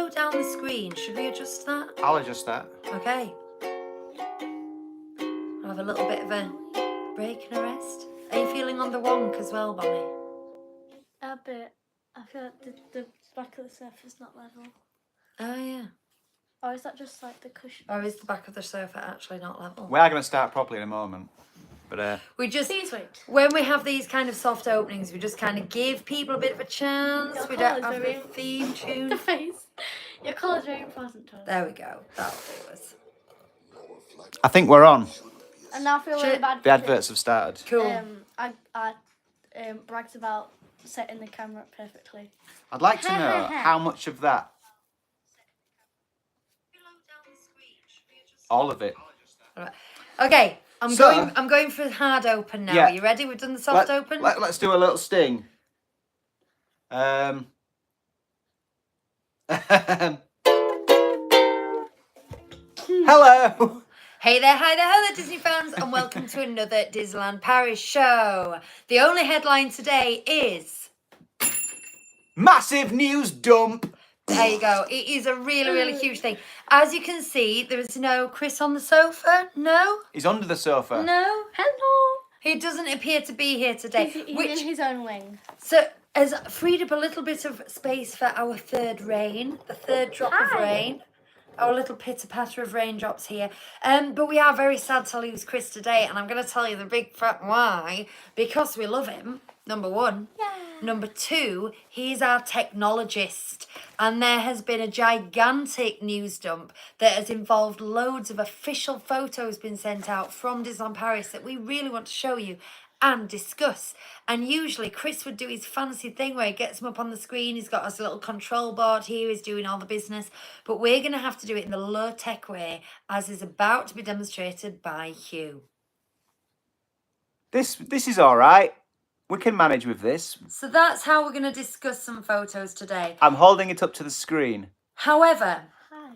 low down the screen. Should we adjust that? I'll adjust that. Okay. I'll have a little bit of a break and a rest. Are you feeling on the wonk as well, Bonnie? A bit. I feel like the back of the sofa is not level. Oh, yeah. Or is that just like the cushion? Or is the back of the sofa actually not level? We are going to start properly in a moment. But we just, please wait. When we have these kind of soft openings, we just kind of give people a bit of a chance. Your We don't colour's have very- the theme tune. The face. Your colour's very important to us. There we go. That'll do us. I think we're on. And now I feel really bad. The adverts have started. Cool. I bragged about setting the camera up perfectly. I'd like to know how much of that. All of it. Right. Okay, I'm going for hard open now. Yeah. Are you ready? We've done the soft open. Let's do a little sting. Hello. Hey there, hi there, hello Disney fans, and welcome to another Disneyland Paris show. The only headline today is... Massive news dump. There you go. It is a really, really huge thing. As you can see, there is no Chris on the sofa. No. He's under the sofa. No. Hello. He doesn't appear to be here today. He's in his own wing. So has freed up a little bit of space for our third rain, the third drop of rain. Our little pitter-patter of raindrops here. But we are very sad to lose Chris today, and I'm going to tell you the big fat why. Because we love him, number one. Yeah. Number two, he's our technologist. And there has been a gigantic news dump that has involved loads of official photos being sent out from Disneyland Paris that we really want to show you and discuss. And usually Chris would do his fancy thing where he gets them up on the screen. He's got his little control board here. He's doing all the business. But we're going to have to do it in the low-tech way, as is about to be demonstrated by Hugh. This is all right. We can manage with this. So that's how we're going to discuss some photos today. I'm holding it up to the screen. However, Hi.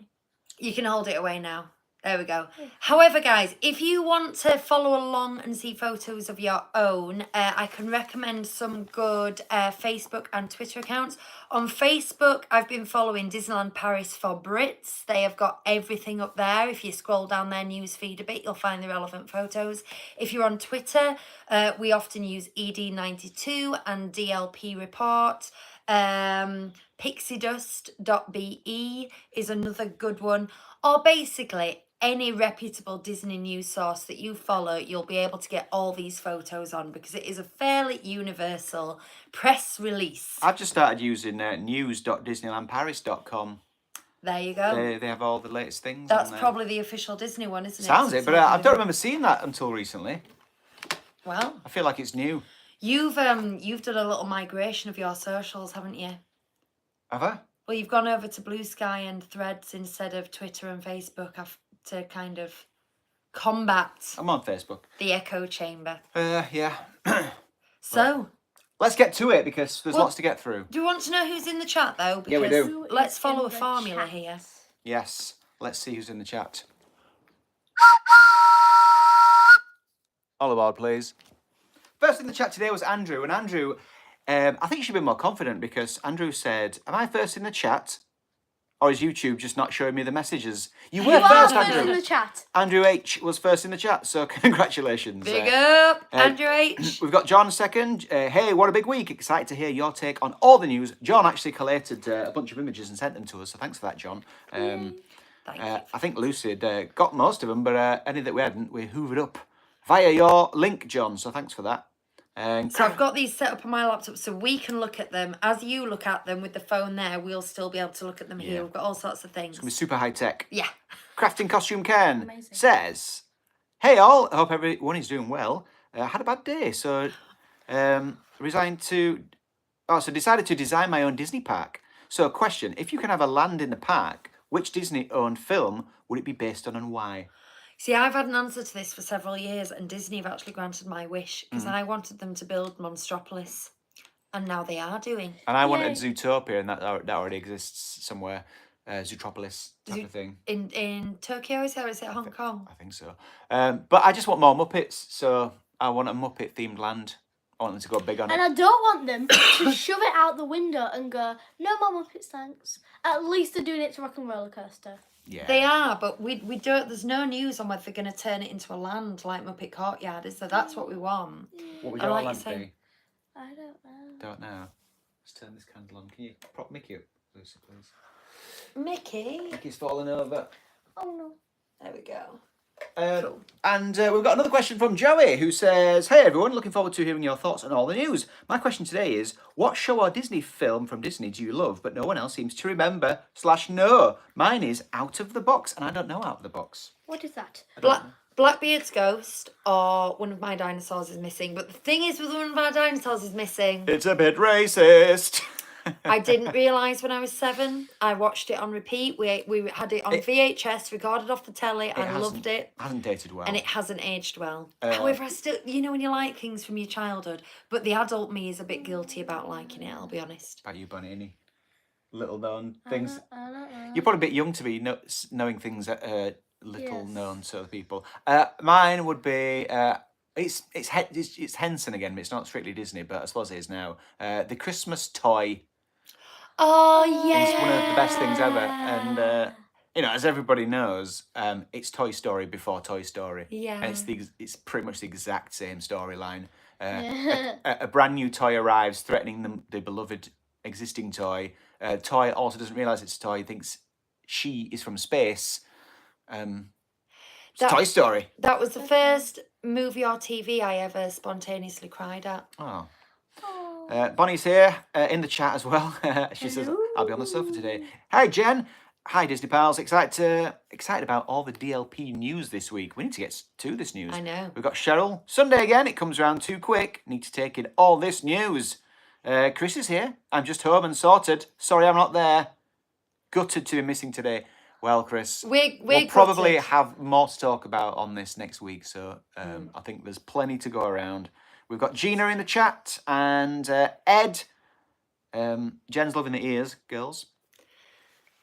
you can hold it away now. There we go. However, guys, if you want to follow along and see photos of your own, I can recommend some good Facebook and Twitter accounts. On Facebook, I've been following Disneyland Paris for Brits. They have got everything up there. If you scroll down their news feed a bit, you'll find the relevant photos. If you're on Twitter, we often use ED92 and DLP Report. Pixiedust.be is another good one. Or basically, any reputable Disney news source that you follow, you'll be able to get all these photos on because it is a fairly universal press release. I've just started using news.disneylandparis.com. There you go. They have all the latest things. That's probably the official Disney one, isn't it? Sounds it, but I don't remember seeing that until recently. Well, I feel like it's new. you've done a little migration of your socials, haven't you? Have I? Well, you've gone over to Blue Sky and Threads instead of Twitter and Facebook to kind of combat I'm on Facebook. the echo chamber. Yeah. So, Let's get to it because there's lots to get through. do you want to know who's in the chat though? Yeah, we Because do. let's follow a In the formula chat. here. Yes. Let's see who's in the chat. All aboard, please. First in the chat today was Andrew. And Andrew, I think you should be more confident because Andrew said, am I first in the chat? Or is YouTube just not showing me the messages? You were first, in Andrew. the chat. Andrew H was first in the chat, so congratulations. Big up, Andrew H. We've got John second. Hey, what a big week. Excited to hear your take on all the news. John actually collated a bunch of images and sent them to us, so thanks for that, John. Thank you. I think Lucy got most of them, but any that we hadn't, we hoovered up via your link, John, so thanks for that. So I've got these set up on my laptop so we can look at them. As you look at them with the phone there, we'll still be able to look at them here. We've got all sorts of things. It's going to be super high tech. Yeah. Crafting Costume Ken Amazing. says, hey all, I hope everyone is doing well. I had a bad day, so decided to design my own Disney park. So question, if you can have a land in the park, which Disney-owned film would it be based on and why? See, I've had an answer to this for several years, and Disney have actually granted my wish because I wanted them to build Monstropolis, and now they are doing. And I wanted Zootopia, and that already exists somewhere. Zootropolis type of thing. In Tokyo, is it Hong Kong? I think so. But I just want more Muppets, so I want a Muppet-themed land. I want them to go big on And it. I don't want them to shove it out the window and go, no more Muppets, thanks. At least they're doing it to Rock and Roller Coaster. Yeah. They are, but we don't. There's no news on whether they're going to turn it into a land like Muppet Courtyard, is there? That's what we want. What would I your like land you saying- be? I don't know. Don't know. Let's turn this candle on. Can you prop Mickey up, Lucy, please? Mickey. Mickey's falling over. Oh no. There we go. Cool. And we've got another question from Joey, who says, "Hey everyone, looking forward to hearing your thoughts on all the news. My question today is, what show or Disney film from Disney do you love, but no one else seems to remember / know? Mine is Out of the Box, and I don't know Out of the Box. What is that? Blackbeard's ghost or One of My Dinosaurs is missing. But the thing is with One of My Dinosaurs is missing. It's a bit racist." I didn't realise when I was 7. I watched it on repeat. We had it on VHS, recorded off the telly. I loved it. Hasn't dated well. And it hasn't aged well. However, I still, you know when you like things from your childhood, but the adult me is a bit guilty about liking it, I'll be honest. About you, Bunny, any little known things? I don't know. You're probably a bit young to be knowing things that are little Yes. known to other people. Mine would be... It's Henson again, but it's not strictly Disney, but I suppose it is now. The Christmas toy Oh, yeah. is one of the best things ever. And, you know, as everybody knows, it's Toy Story before Toy Story. Yeah. And it's pretty much the exact same storyline. A brand new toy arrives, threatening the beloved existing toy. Toy also doesn't realise it's a toy, thinks she is from space. It's Toy Story. That was the first movie or TV I ever spontaneously cried at. Oh. Bonnie's here in the chat as well. She says, "I'll be on the sofa today." Hi, Jen. Hi, Disney pals. Excited about all the DLP news this week. We need to get to this news. I know. We've got Cheryl. Sunday again. It comes round too quick. Need to take in all this news. Chris is here. I'm just home and sorted. Sorry, I'm not there. Gutted to be missing today. Well, Chris, we'll probably gutted. have more to talk about on this next week. So I think there's plenty to go around. We've got Gina in the chat and Ed. Jen's loving the ears, girls.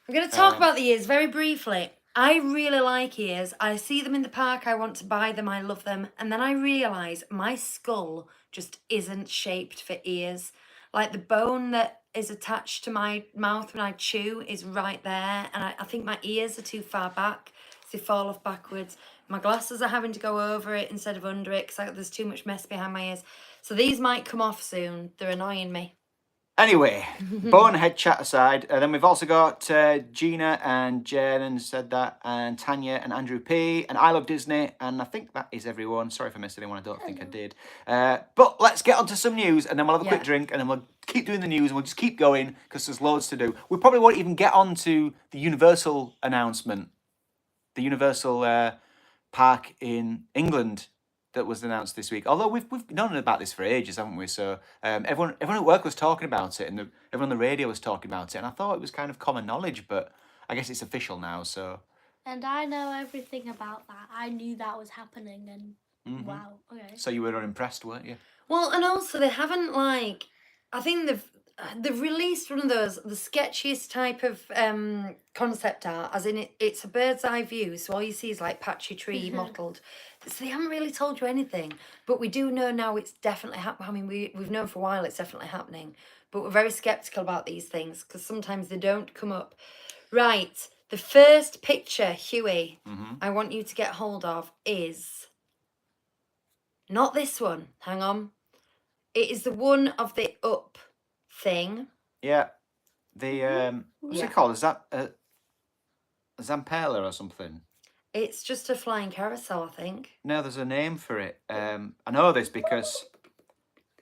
I'm going to talk about the ears very briefly. I really like ears. I see them in the park. I want to buy them. I love them. And then I realise my skull just isn't shaped for ears. Like the bone that is attached to my mouth when I chew is right there. And I think my ears are too far back. So they fall off backwards. My glasses are having to go over it instead of under it because there's too much mess behind my ears. So these might come off soon. They're annoying me. Anyway, bonehead chat aside, then we've also got Gina and Jen and said that, and Tanya and Andrew P, and I Love Disney, and I think that is everyone. Sorry if I missed anyone, I don't think I did. But let's get on to some news, and then we'll have a quick drink, and then we'll keep doing the news, and we'll just keep going, because there's loads to do. We probably won't even get on to the Universal announcement, the Universal park in England that was announced this week. Although we've known about this for ages, haven't we? So everyone at work was talking about it, and everyone on the radio was talking about it, and I thought it was kind of common knowledge, but I guess it's official now. So. And I know everything about that. I knew that was happening, and wow, okay. So you were unimpressed, weren't you? Well, and also they haven't I think they've released one of those, the sketchiest type of concept art, as in it's a bird's eye view, so all you see is like patchy tree mottled. So they haven't really told you anything, but we do know now it's definitely happening. I mean, we've known for a while it's definitely happening, but we're very sceptical about these things because sometimes they don't come up. Right, the first picture, Huey, I want you to get hold of is not this one. Hang on. It is the one of the up thing. Yeah. The what's it called? Is that a Zampella or something? It's just a flying carousel, I think. No, there's a name for it. I know this because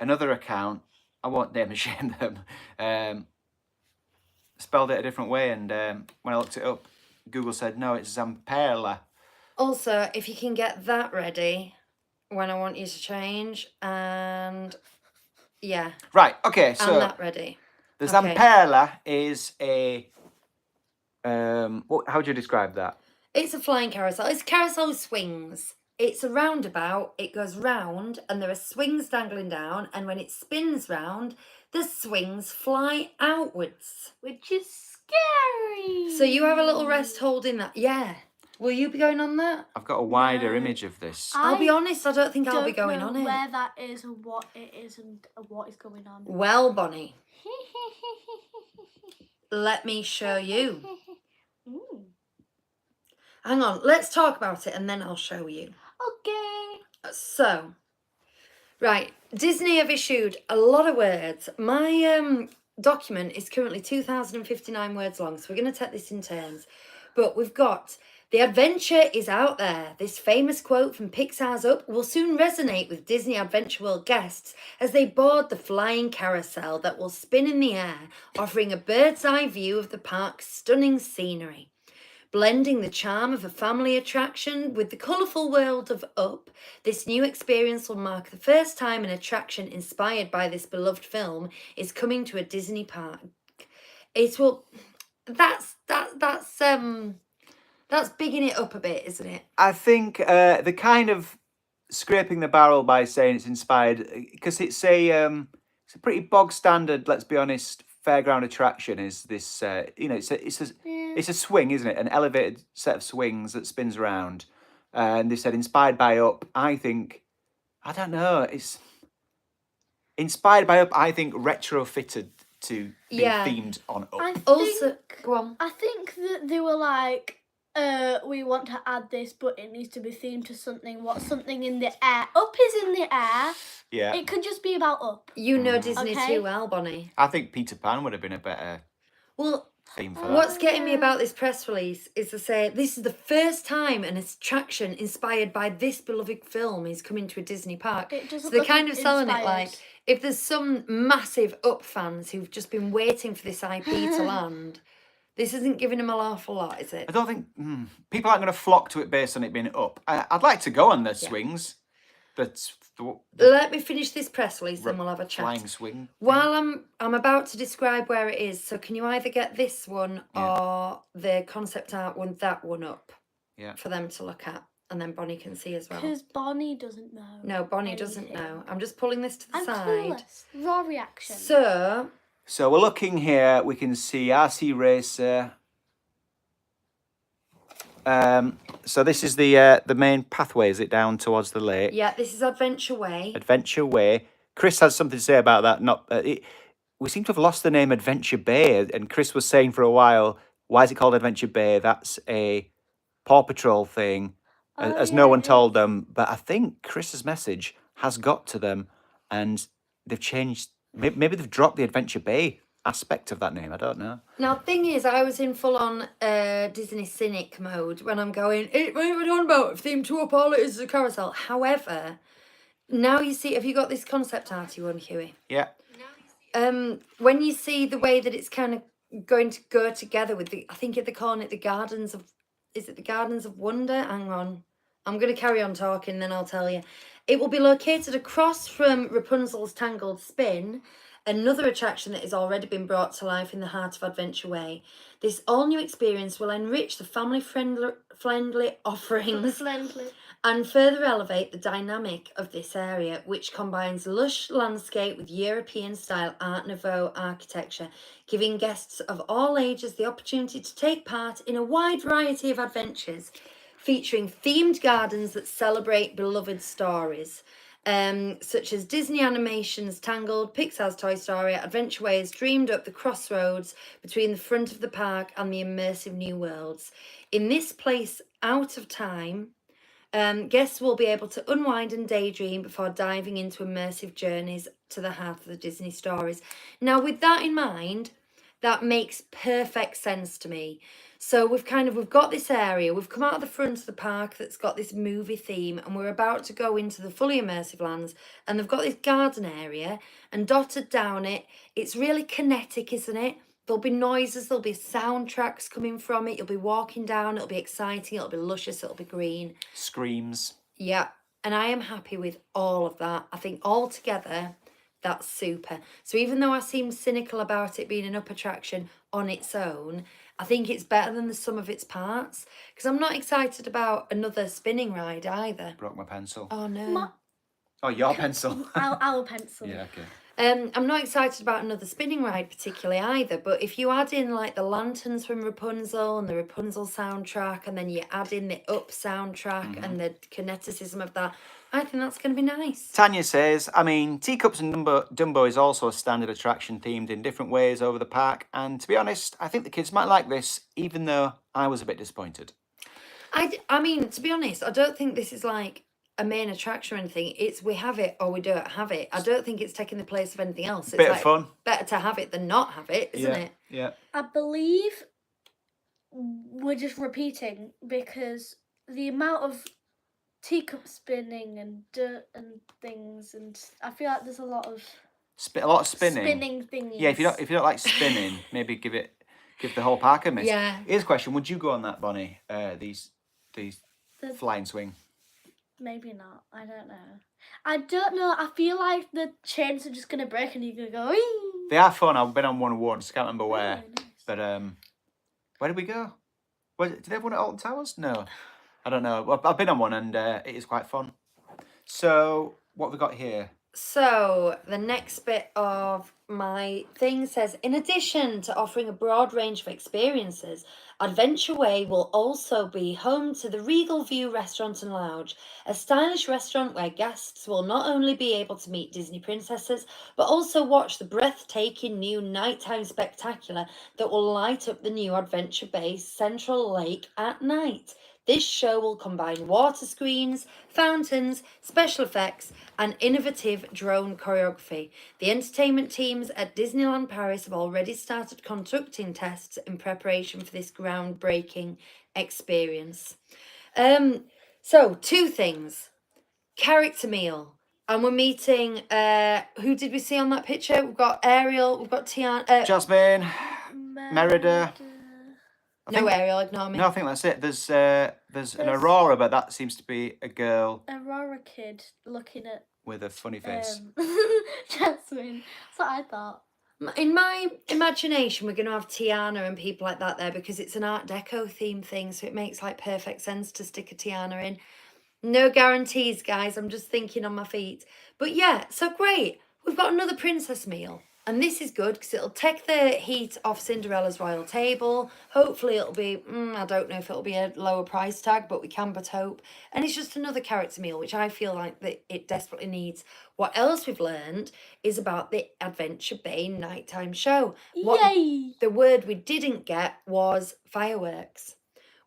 another account, I won't name and shame them, spelled it a different way, and when I looked it up, Google said no, it's Zampella. Also, if you can get that ready when I want you to change, and yeah. Right, okay, so and that ready. the Okay. Zampella is a how would you describe that? It's a flying carousel. It's carousel with swings. It's a roundabout. It goes round, and there are swings dangling down. And when it spins round, the swings fly outwards. Which is scary. So you have a little rest holding that. Yeah. Will you be going on that? I've got a wider No. image of this. I'll be honest, I don't think I'll be Don't going know on it. where that is and what it is and what is going on. Well, Bonnie, let me show you. Mm. Hang on, let's talk about it and then I'll show you. Okay. So, right, Disney have issued a lot of words. My document is currently 2,059 words long, so we're going to take this in turns. But we've got, the adventure is out there. This famous quote from Pixar's Up will soon resonate with Disney Adventure World guests as they board the flying carousel that will spin in the air, offering a bird's eye view of the park's stunning scenery. Blending the charm of a family attraction with the colourful world of Up, this new experience will mark the first time an attraction inspired by this beloved film is coming to a Disney park. It will. That's bigging it up a bit, isn't it? I think the kind of scraping the barrel by saying it's inspired, because it's a pretty bog standard, let's be honest, fairground attraction. Is this it's a swing, isn't it? An elevated set of swings that spins around, and they said inspired by Up. I don't know. It's inspired by Up. I think retrofitted to be themed on Up. Go on. I think that they were like, we want to add this, but it needs to be themed to something. What's something in the air? Up is in the air. Yeah. It could just be about Up. You know Disney Okay. too well, Bonnie. I think Peter Pan would have been a better Well, theme for that. what's getting me about this press release is to say this is the first time an attraction inspired by this beloved film is coming to a Disney park. It doesn't So they're look kind of selling it inspired. like, if there's some massive Up fans who've just been waiting for this IP to land, this isn't giving them an awful lot, is it? I don't think people aren't going to flock to it based on it being Up. I'd like to go on the swings, but Let me finish this press release, then we'll have a chat. flying swing. While I'm about to describe where it is, so can you either get this one or the concept art one, that one up, for them to look at, and then Bonnie can see as well. Because Bonnie doesn't know. No, Bonnie doesn't know. I'm just pulling this to the I'm side. clueless. Raw reaction. So we're looking here. We can see RC Racer. So this is the main pathway, is it, down towards the lake? Yeah, this is Adventure Way. Adventure Way. Chris has something to say about that. We seem to have lost the name Adventure Bay, and Chris was saying for a while, why is it called Adventure Bay? That's a Paw Patrol thing, as no one told them. But I think Chris's message has got to them, and they've changed. Maybe they've dropped the Adventure Bay aspect of that name. I don't know. Now, thing is, I was in full-on Disney cynic mode when I'm going, what are we on about? Theme to Up, all it is a carousel. However, now you see, have you got this concept arty one, Huey? Yeah. When you see the way that it's kind of going to go together with I think they're calling it the Gardens of, is it the Gardens of Wonder? Hang on. I'm going to carry on talking, then I'll tell you. It will be located across from Rapunzel's Tangled Spin, another attraction that has already been brought to life in the heart of Adventure Way. This all-new experience will enrich the family-friendly offerings and further elevate the dynamic of this area, which combines lush landscape with European-style Art Nouveau architecture, giving guests of all ages the opportunity to take part in a wide variety of adventures, featuring themed gardens that celebrate beloved stories, such as Disney Animation's Tangled, Pixar's Toy Story. Adventure Way has dreamed up the crossroads between the front of the park and the immersive new worlds. In this place out of time, guests will be able to unwind and daydream before diving into immersive journeys to the heart of the Disney stories. Now, with that in mind, that makes perfect sense to me. So we've got this area, we've come out of the front of the park that's got this movie theme, and we're about to go into the fully immersive lands, and they've got this garden area, and dotted down it, it's really kinetic, isn't it? There'll be noises, there'll be soundtracks coming from it, you'll be walking down, it'll be exciting, it'll be luscious, it'll be green. Screams. Yeah, and I am happy with all of that. I think altogether, that's super. So even though I seem cynical about it being an Up attraction on its own, I think it's better than the sum of its parts. Because I'm not excited about another spinning ride either. Broke my pencil. Oh, no. Oh, your pencil. Our pencil. Yeah, okay. I'm not excited about another spinning ride particularly either, but if you add in like the lanterns from Rapunzel and the Rapunzel soundtrack, and then you add in the Up soundtrack and the kineticism of that, I think that's going to be nice. Tanya says, I mean, Teacups and Dumbo is also a standard attraction themed in different ways over the park. And to be honest, I think the kids might like this, even though I was a bit disappointed. I mean, to be honest, I don't think this is like a main attraction or anything. It's we have it or we don't have it. I don't think it's taking the place of anything else. It's Bit like of fun. better to have it than not have it, isn't it? Yeah. I believe we're just repeating because the amount of teacup spinning and dirt and things, and I feel like there's a lot of A lot of spinning. spinning thingies. Yeah, if you don't like spinning, maybe give the whole park a miss. Yeah. Here's a question: would you go on that, Bonnie? These The- flying swing. Maybe not. I don't know. I don't know. I feel like the chains are just gonna break and you're gonna go. Wee! They are fun. I've been on one once. Can't remember where. Really nice. But where did we go? Did they have one at Alton Towers? No, I don't know. I've been on one and it is quite fun. So what have we got here? So the next bit of my thing says, in addition to offering a broad range of experiences, Adventure Way will also be home to the Regal View Restaurant and Lounge, a stylish restaurant where guests will not only be able to meet Disney princesses, but also watch the breathtaking new nighttime spectacular that will light up the new Adventure Bay Central Lake at night. This show will combine water screens, fountains, special effects, and innovative drone choreography. The entertainment teams at Disneyland Paris have already started conducting tests in preparation for this groundbreaking experience. So, two things. Character meal. And we're meeting, who did we see on that picture? We've got Ariel, we've got Tiana. Jasmine, Merida. No, Ariel, ignore me. No, I think that's it. There's an Aurora, but that seems to be a girl Aurora kid looking at with a funny face. Jasmine. That's what I thought. In my imagination, we're going to have Tiana and people like that there because it's an Art Deco theme thing, so it makes like perfect sense to stick a Tiana in. No guarantees, guys. I'm just thinking on my feet. But yeah, so great. We've got another princess meal. And this is good because it'll take the heat off Cinderella's royal table. Hopefully it'll be, I don't know if it'll be a lower price tag, but we can but hope. And it's just another character meal, which I feel like that it desperately needs. What else we've learned is about the Adventure Bay nighttime show. Yay! The word we didn't get was fireworks.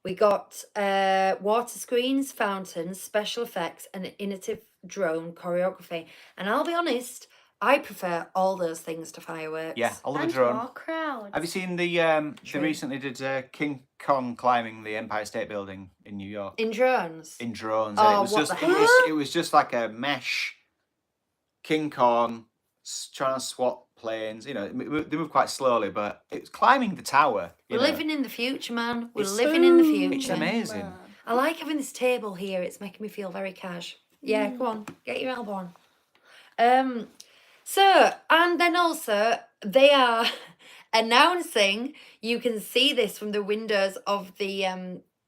We got water screens, fountains, special effects, and innovative drone choreography. And I'll be honest, I prefer all those things to fireworks. Yeah, I love a And drone. more crowds. Have you seen the they recently did King Kong climbing the Empire State Building in New York In drones. in drones? Oh, And it was what just the it was just like a mesh King Kong trying to swat planes. You know, they move quite slowly, but it's climbing the tower. We're you know. living in the future, man. We're It's- living in the Ooh, It's future. amazing. I like having this table here. It's making me feel very cash. Yeah, go on. Get your elbow on. So, and then also, they are announcing, you can see this from the windows of the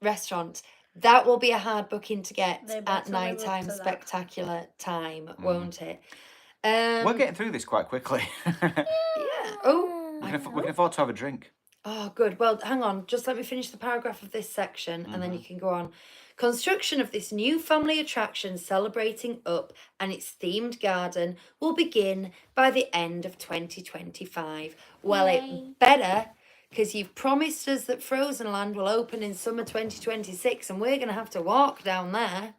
restaurant, that will be a hard booking to get They at better live up nighttime to that. spectacular time, won't it? We're getting through this quite quickly. Yeah. Oh, we can afford to have a drink. Oh, good. Well, hang on. Just let me finish the paragraph of this section and then you can go on. Construction of this new family attraction celebrating Up and its themed garden will begin by the end of 2025. Well, Yay. it better because you've promised us that Frozen Land will open in summer 2026 and we're going to have to walk down there.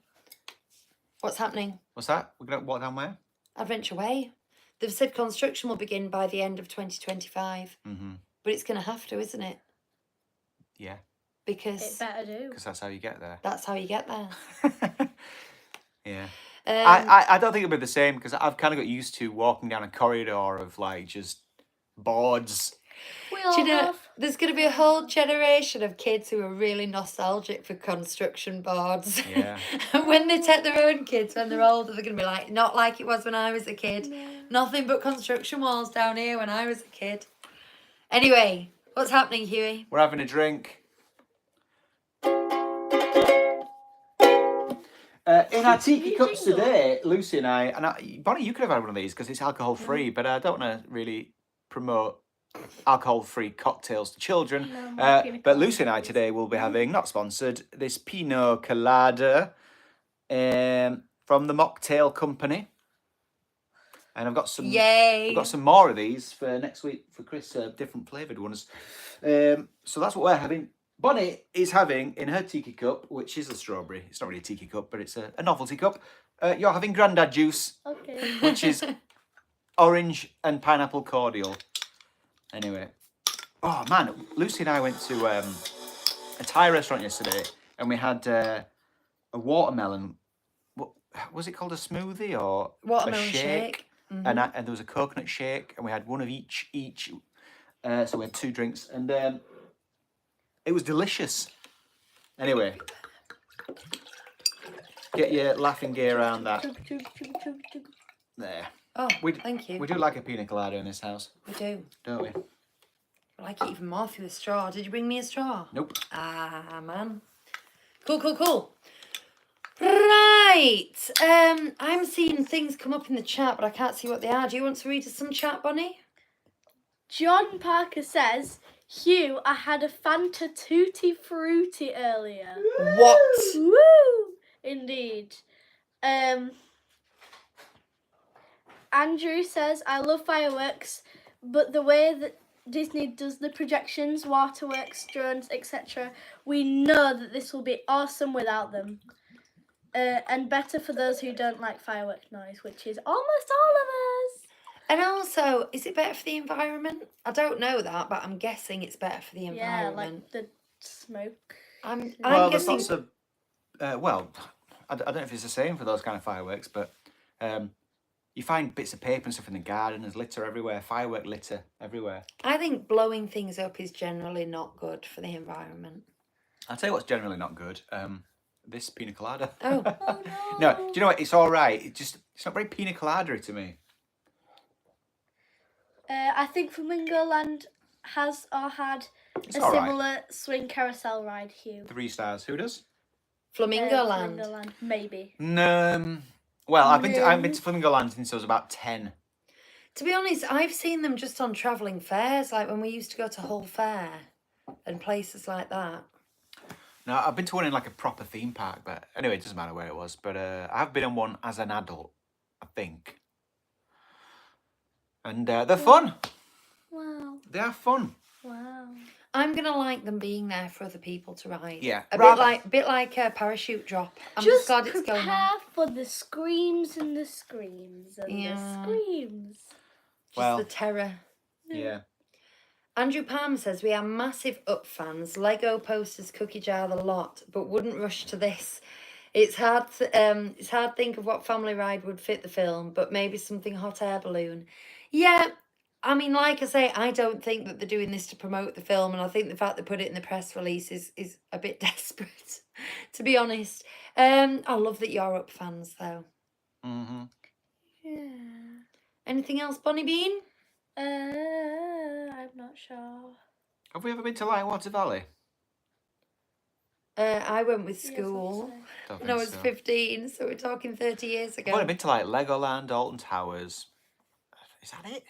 What's happening? What's that? We're going to walk down where? Adventure Way. They've said construction will begin by the end of 2025. Mm-hmm. But it's going to have to, isn't it? Yeah, It Because better do. because that's how you get there. that's how you get there. Yeah. Um, I don't think it'll be the same because I've kind of got used to walking down a corridor of like just boards. We all do you know, have. there's going to be a whole generation of kids who are really nostalgic for construction boards. Yeah. And when they take their own kids when they're older, they're going to be like, not like it was when I was a kid. Nothing but construction walls down here when I was a kid. Anyway, what's happening, Huey? We're having a drink. In our tiki New cups jingle. today, Lucy and I, Bonnie, you could have had one of these because it's alcohol free, but I don't want to really promote alcohol-free cocktails to children. No, more pina But Lucy and I colada, today will be having, not sponsored, this Pinot Colada from the Mocktail Company. And I've got some Yay. I've got some more of these for next week for Chris, different flavoured ones. So that's what we're having. Bonnie is having in her tiki cup, which is a strawberry. It's not really a tiki cup, but it's a novelty cup. You're having Grandad juice, Okay. which is orange and pineapple cordial. Anyway, oh man, Lucy and I went to a Thai restaurant yesterday, and we had a watermelon. What was it called? A smoothie or Watermelon a shake. And there was a coconut shake, and we had one of each. So we had 2 drinks, and it was delicious. Anyway, get your laughing gear around that. There. Oh, We thank you. We do like a pina colada in this house, We do. don't we? I like it even more through the straw. Did you bring me a straw? Nope. Ah, man. Cool. Right. I'm seeing things come up in the chat, but I can't see what they are. Do you want to read us some chat, Bonnie? John Parker says, Hugh, I had a Fanta Tutti Frutti earlier. What? Woo! Indeed. Andrew says, I love fireworks, but the way that Disney does the projections, waterworks, drones, etc., we know that this will be awesome without them. And better for those who don't like firework noise, which is almost all of us. And also, is it better for the environment? I don't know that, but I'm guessing it's better for the Yeah, environment. like the smoke. I'm Well, there's guessing. lots of. Well, I don't know if it's the same for those kind of fireworks, but you find bits of paper and stuff in the garden. There's litter everywhere, firework litter everywhere. I think blowing things up is generally not good for the environment. I'll tell you what's generally not good. This pina colada. Oh. Oh No, do you know what? It's all right. It's not very pina colada to me. I think Flamingo Land has or had It's a all right. similar swing carousel ride, Hugh. 3 stars. Who does? Flamingo Land. Flamingo Land, maybe. No. Well, I've been to Flamingo Land since I was about 10. To be honest, I've seen them just on travelling fairs, like when we used to go to Hull Fair and places like that. No, I've been to one in like a proper theme park, but anyway, it doesn't matter where it was. But I have been on one as an adult, I think. And they're fun. Wow. They are fun. Wow. I'm gonna like them being there for other people to ride. Yeah, a rather- bit like a parachute drop. I'm just glad it's going prepare on. for the screams and the screams and Yeah. the screams. Just Well- the terror. Yeah. Andrew Palmer says we are massive Up fans. Lego posters, cookie jar, the lot, but wouldn't rush to this. It's hard to think of what family ride would fit the film, but maybe something hot air balloon. Yeah, I mean, like I say, I don't think that they're doing this to promote the film, and I think the fact they put it in the press release is a bit desperate, to be honest. I love that you're Up fans, though. Mm-hmm. Yeah. Anything else, Bonnie Bean? I'm not sure. Have we ever been to Lightwater Valley? I went with Yes, school Don't when I think was so. 15, so we're talking 30 years I've only ago. been to like Legoland, Alton Towers. Is that it?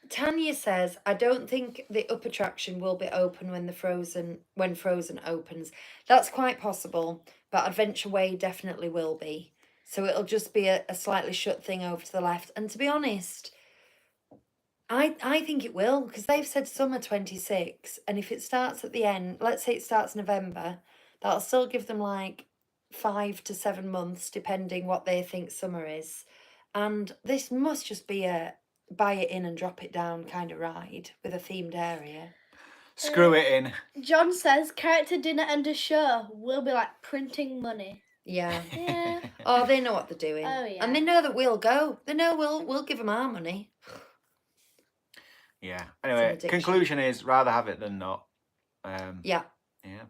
Tanya says, I don't think the Up attraction will be open when Frozen opens. That's quite possible, but Adventure Way definitely will be. So it'll just be a slightly shut thing over to the left. And to be honest, I think it will, because they've said summer 26, and if it starts at the end, let's say it starts November, that'll still give them like 5 to 7 months, depending what they think summer is. And this must just be a buy it in and drop it down kind of ride with a themed area. Screw it in. John says character dinner and a show will be like printing money. Yeah. Yeah. Oh, they know what they're doing. Oh, yeah. And they know that we'll go. They know we'll give them our money. Yeah. an Anyway, addiction. conclusion is rather have it than not. Yeah. Yeah.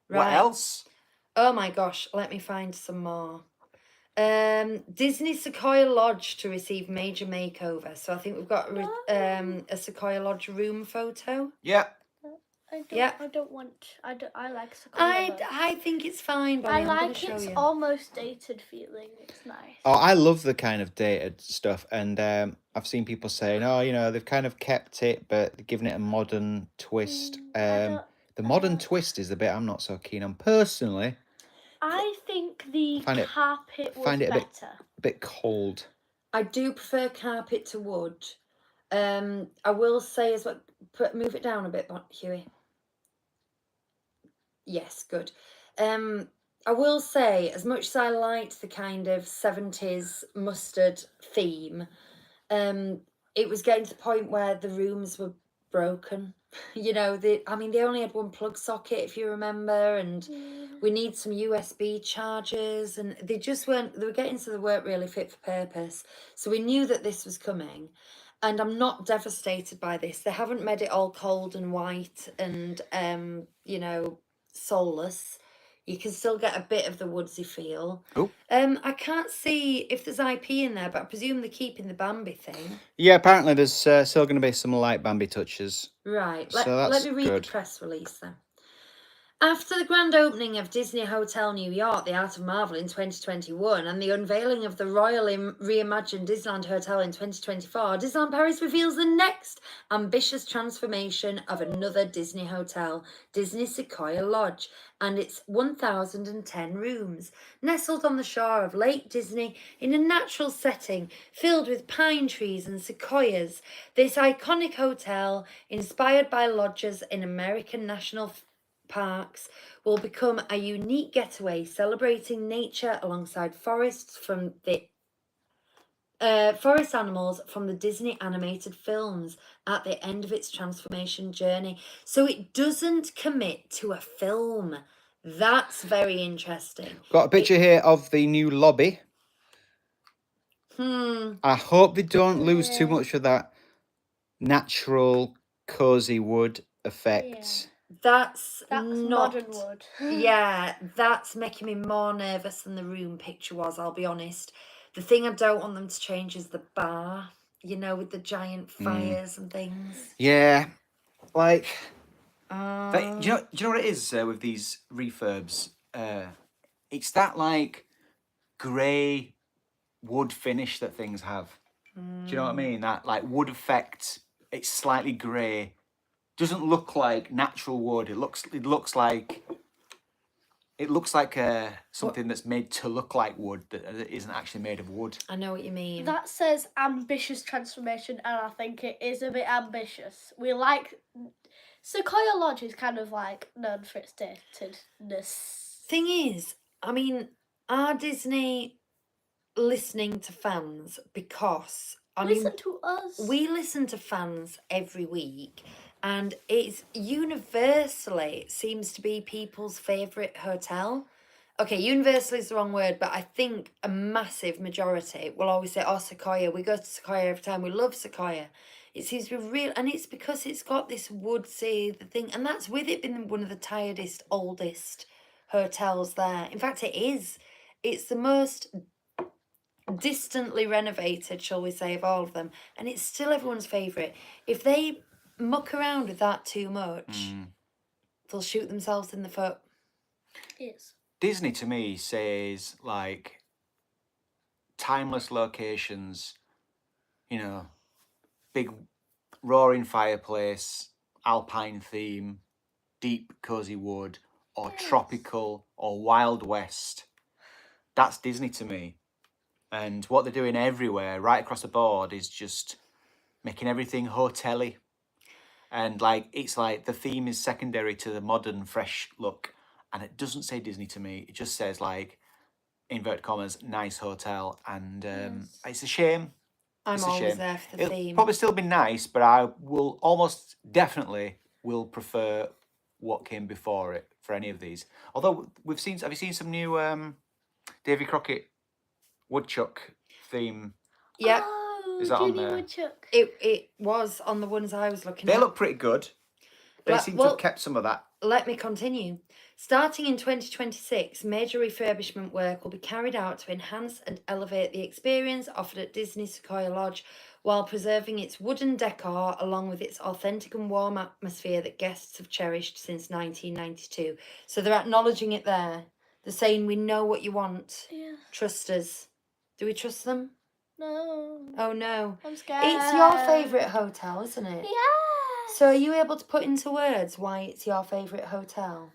Right. What else? Oh my gosh, let me find some more. Disney Sequoia Lodge to receive major makeover. So I think we've got a Sequoia Lodge room photo. Yeah. Yeah. I don't want. I like Sequoia Lodge. I think it's fine, but I I'm gonna like show its you. almost dated feeling. It's nice. Oh, I love the kind of dated stuff, and I've seen people saying, "Oh, they've kind of kept it, but they're giving it a modern twist." The modern twist is the bit I'm not so keen on personally. I think the carpet was find it better. a bit cold. I do prefer carpet to wood. I will say as well, move it down a bit, Huey. Yes, good. I will say, as much as I liked the kind of 70s mustard theme, it was getting to the point where the rooms were broken. They only had one plug socket, if you remember, and we need some USB chargers, and they were getting so they weren't really fit for purpose. So we knew that this was coming, and I'm not devastated by this. They haven't made it all cold and white and, soulless. You can still get a bit of the woodsy feel. Oh. I can't see if there's IP in there, but I presume they're keeping the Bambi thing. Yeah, apparently there's still going to be some light Bambi touches. Right. So Let that's me read good. the press release then. After the grand opening of Disney Hotel New York, The Art of Marvel in 2021, and the unveiling of the royally reimagined Disneyland Hotel in 2024, Disneyland Paris reveals the next ambitious transformation of another Disney hotel, Disney Sequoia Lodge, and its 1,010 rooms. Nestled on the shore of Lake Disney in a natural setting filled with pine trees and sequoias, this iconic hotel, inspired by lodges in American national parks, will become a unique getaway celebrating nature alongside forest animals from the Disney animated films at the end of its transformation journey. So it doesn't commit to a film. That's very interesting. Got a picture here of the new lobby. I hope they don't lose too much of that natural, cozy wood effect. That's That's not modern wood. Yeah, that's making me more nervous than the room picture was, I'll be honest. The thing I don't want them to change is the bar, with the giant fires and things. Yeah, like Um, do you know what it is with these refurbs? It's that like grey wood finish that things have. Do you know what I mean? That like wood effect. It's slightly grey. Doesn't look like natural wood. It looks like something that's made to look like wood that isn't actually made of wood. I know what you mean. That says ambitious transformation, and I think it is a bit ambitious. We like Sequoia Lodge is kind of like known for its datedness. Thing is, are Disney listening to fans? Because Listen to us. We listen to fans every week, and it's universally, it seems to be people's favourite hotel. Okay, universally is the wrong word, but I think a massive majority will always say, oh, Sequoia, we go to Sequoia every time, we love Sequoia. It seems to be real, and it's because it's got this woodsy thing, and that's with it being one of the tiredest, oldest hotels there. In fact, it is. It's the most distantly renovated, shall we say, of all of them, and it's still everyone's favourite. If they muck around with that too much, they'll shoot themselves in the foot. Yes. Disney to me says like timeless locations, big roaring fireplace, alpine theme, deep cozy wood, or tropical or Wild West. That's Disney to me. And what they're doing everywhere, right across the board, is just making everything hotel-y. And it's like the theme is secondary to the modern, fresh look. And it doesn't say Disney to me. It just says inverted commas, nice hotel. And it's a shame. I'm It's a always shame. there for the It'll theme. probably still be nice, but I will almost definitely will prefer what came before it for any of these. Although have you seen some new Davy Crockett Woodchuck theme? Yeah. Oh, Is that on Judy there? Woodchuck. It was on the ones I was looking at. They look pretty good. They seem to have kept some of that. Let me continue. Starting in 2026, major refurbishment work will be carried out to enhance and elevate the experience offered at Disney Sequoia Lodge, while preserving its wooden decor along with its authentic and warm atmosphere that guests have cherished since 1992. So they're acknowledging it there. They're saying, we know what you want. Yeah. Trust us. Do we trust them? No. Oh no. I'm scared. It's your favourite hotel, isn't it? Yeah. So are you able to put into words why it's your favourite hotel?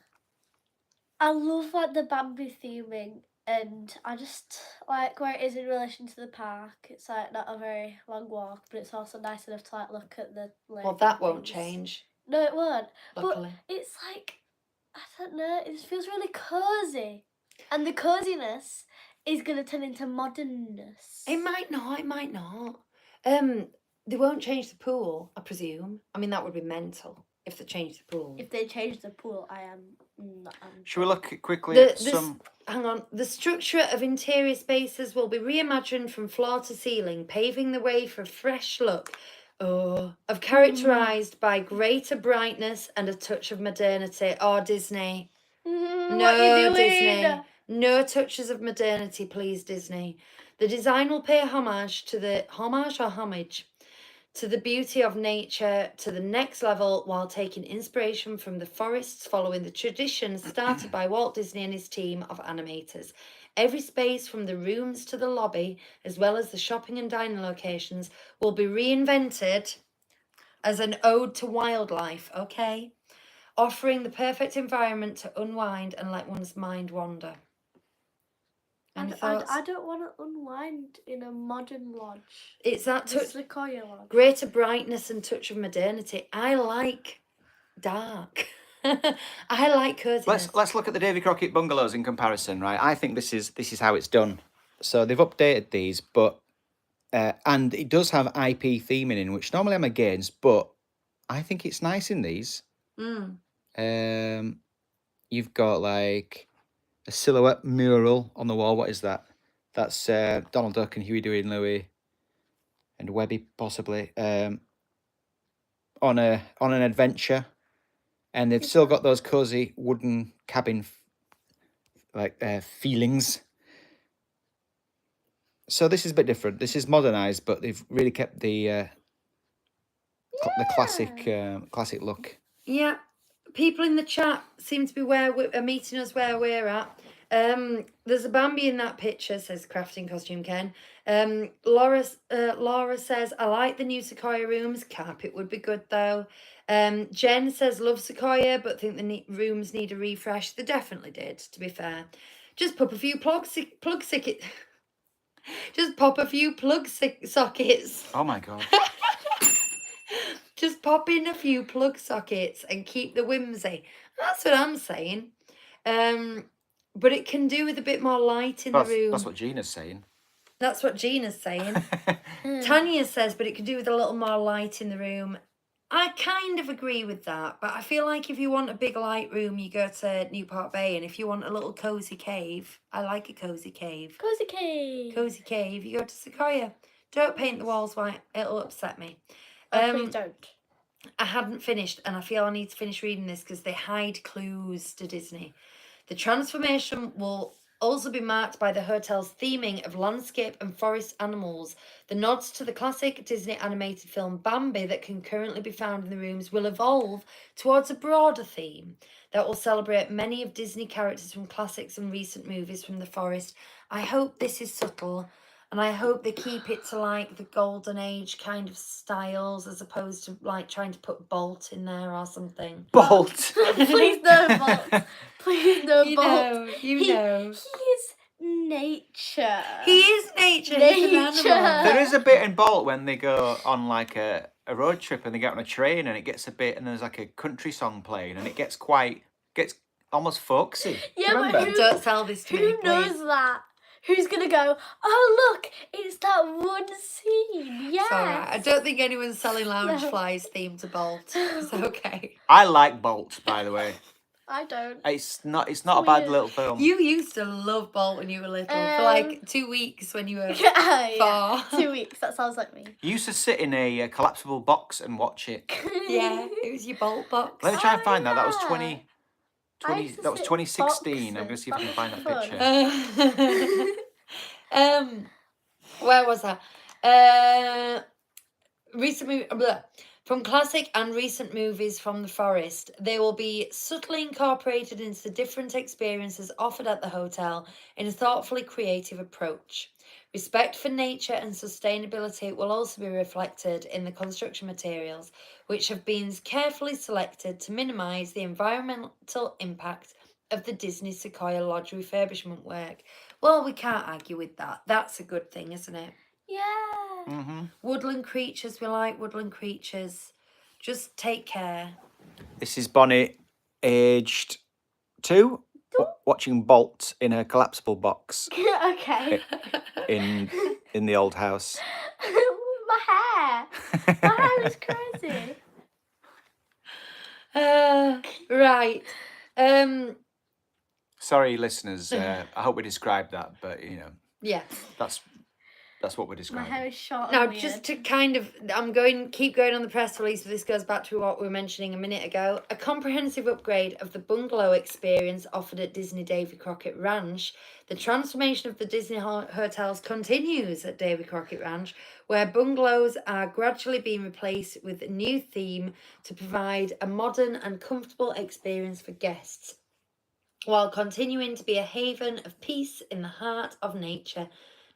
I love like the Bambi theming, and I just like where it is in relation to the park. It's like not a very long walk, but it's also nice enough to like look at the lake. Well, that and won't things. change, No, it won't. luckily. But it's like, I don't know, it feels really cozy. And the coziness is going to turn into modernness. It might not, it might not. They won't change the pool, I presume. I mean, that would be mental if they changed the pool. If they change the pool, I am not. Should we look quickly at some... Hang on. The structure of interior spaces will be reimagined from floor to ceiling, paving the way for a fresh look. Of characterised by greater brightness and a touch of modernity. Oh, Disney. No, Disney. No touches of modernity, please, Disney. The design will pay homage to the homage to the beauty of nature to the next level while taking inspiration from the forests following the tradition started by Walt Disney and his team of animators. Every space from the rooms to the lobby, as well as the shopping and dining locations, will be reinvented as an ode to wildlife, okay? Offering the perfect environment to unwind and let one's mind wander. Any thoughts? I don't want to unwind in a modern lodge. It's that The touch, Sequoia Lodge. greater brightness and touch of modernity. I like dark. I like coziness. Let's look at the Davy Crockett bungalows in comparison, right? I think this is how it's done. So they've updated these, but and it does have IP theming in, which normally I'm against, but I think it's nice in these. You've got like a silhouette mural on the wall. What is that? That's Donald Duck and Huey, Dewey and Louie and Webby possibly on an adventure, and they've still got those cozy wooden cabin feelings. So this is a bit different. This is modernized, but they've really kept the classic look. Yeah, people in the chat seem to be meeting us where we're at. There's a Bambi in that picture, says Crafting Costume Ken. Laura says, I like the new Sequoia rooms. Carpet would be good though. Jen says, love Sequoia, but think the rooms need a refresh. They definitely did, to be fair. Just pop a few plug sockets. Just pop a few sockets. Oh my god. Just pop in a few plug sockets and keep the whimsy. That's what I'm saying. But it can do with a bit more light in the room. That's what Gina's saying. That's what Gina's saying. Tanya says, but it could do with a little more light in the room. I kind of agree with that, but I feel like if you want a big light room, you go to Newport Bay, and if you want a little cozy cave, I like a cozy cave. Cozy cave. Cozy cave, you go to Sequoia. Don't paint the walls white, it'll upset me. Please don't. I hadn't finished, and I feel I need to finish reading this because they hide clues to Disney. The transformation will also be marked by the hotel's theming of landscape and forest animals. The nods to the classic Disney animated film Bambi that can currently be found in the rooms will evolve towards a broader theme that will celebrate many of Disney characters from classics and recent movies from the forest. I hope this is subtle, and I hope they keep it to like the golden age kind of styles as opposed to like trying to put Bolt in there or something. Bolt! Please no Bolt. Please no Bolt. You know. He is nature. He is nature. He's an Nature. animal. There is a bit in Bolt when they go on like a road trip and they get on a train and it gets a bit, and there's like a country song playing and it gets almost folksy. Yeah, Remember? but Don't tell this to me, who knows please. that? Who's gonna go, oh look, it's that one scene. Yes. It's all right. I don't think anyone's selling Loungefly's theme to Bolt. It's okay. I like Bolt, by the way. I don't. It's not a bad Weird. little film. You used to love Bolt when you were little for like 2 weeks when you were Yeah, 4. 2 weeks. That sounds like me. You used to sit in a collapsible box and watch it. Yeah, it was your Bolt box. Let me try and find that. That was yeah. I used to that was sit 2016. I'm going to boxes. see if I can find that That was picture. Where was that? From classic and recent movies from the forest, they will be subtly incorporated into the different experiences offered at the hotel in a thoughtfully creative approach. Respect for nature and sustainability will also be reflected in the construction materials, which have been carefully selected to minimise the environmental impact of the Disney Sequoia Lodge refurbishment work. Well, we can't argue with that. That's a good thing, isn't it? Yeah. Mm-hmm. Woodland creatures, we like woodland creatures. Just take care. This is Bonnie, aged 2, watching Bolt in her collapsible box Okay. in the old house. My hair. My hair is crazy. Right. Sorry, listeners. I hope we described that, but Yeah. that's what we're My describing. hair is short. Now, and weird. just to keep going on the press release, but this goes back to what we were mentioning a minute ago. A comprehensive upgrade of the bungalow experience offered at Disney Davy Crockett Ranch. The transformation of the Disney hotels continues at Davy Crockett Ranch, where bungalows are gradually being replaced with a new theme to provide a modern and comfortable experience for guests, while continuing to be a haven of peace in the heart of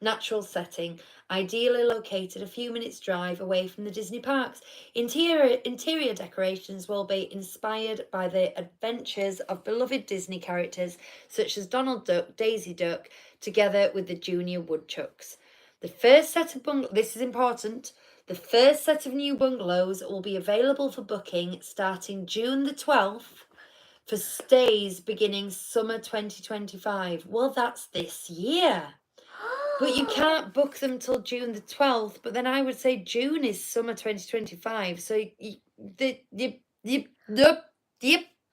natural setting, ideally located a few minutes' drive away from the Disney parks. Interior decorations will be inspired by the adventures of beloved Disney characters such as Donald Duck, Daisy Duck, together with the Junior Woodchucks. The first set of this is important. The first set of new bungalows will be available for booking starting June the 12th. For stays beginning summer 2025. Well, that's this year. But you can't book them till June the 12th. But then I would say June is summer 2025. So,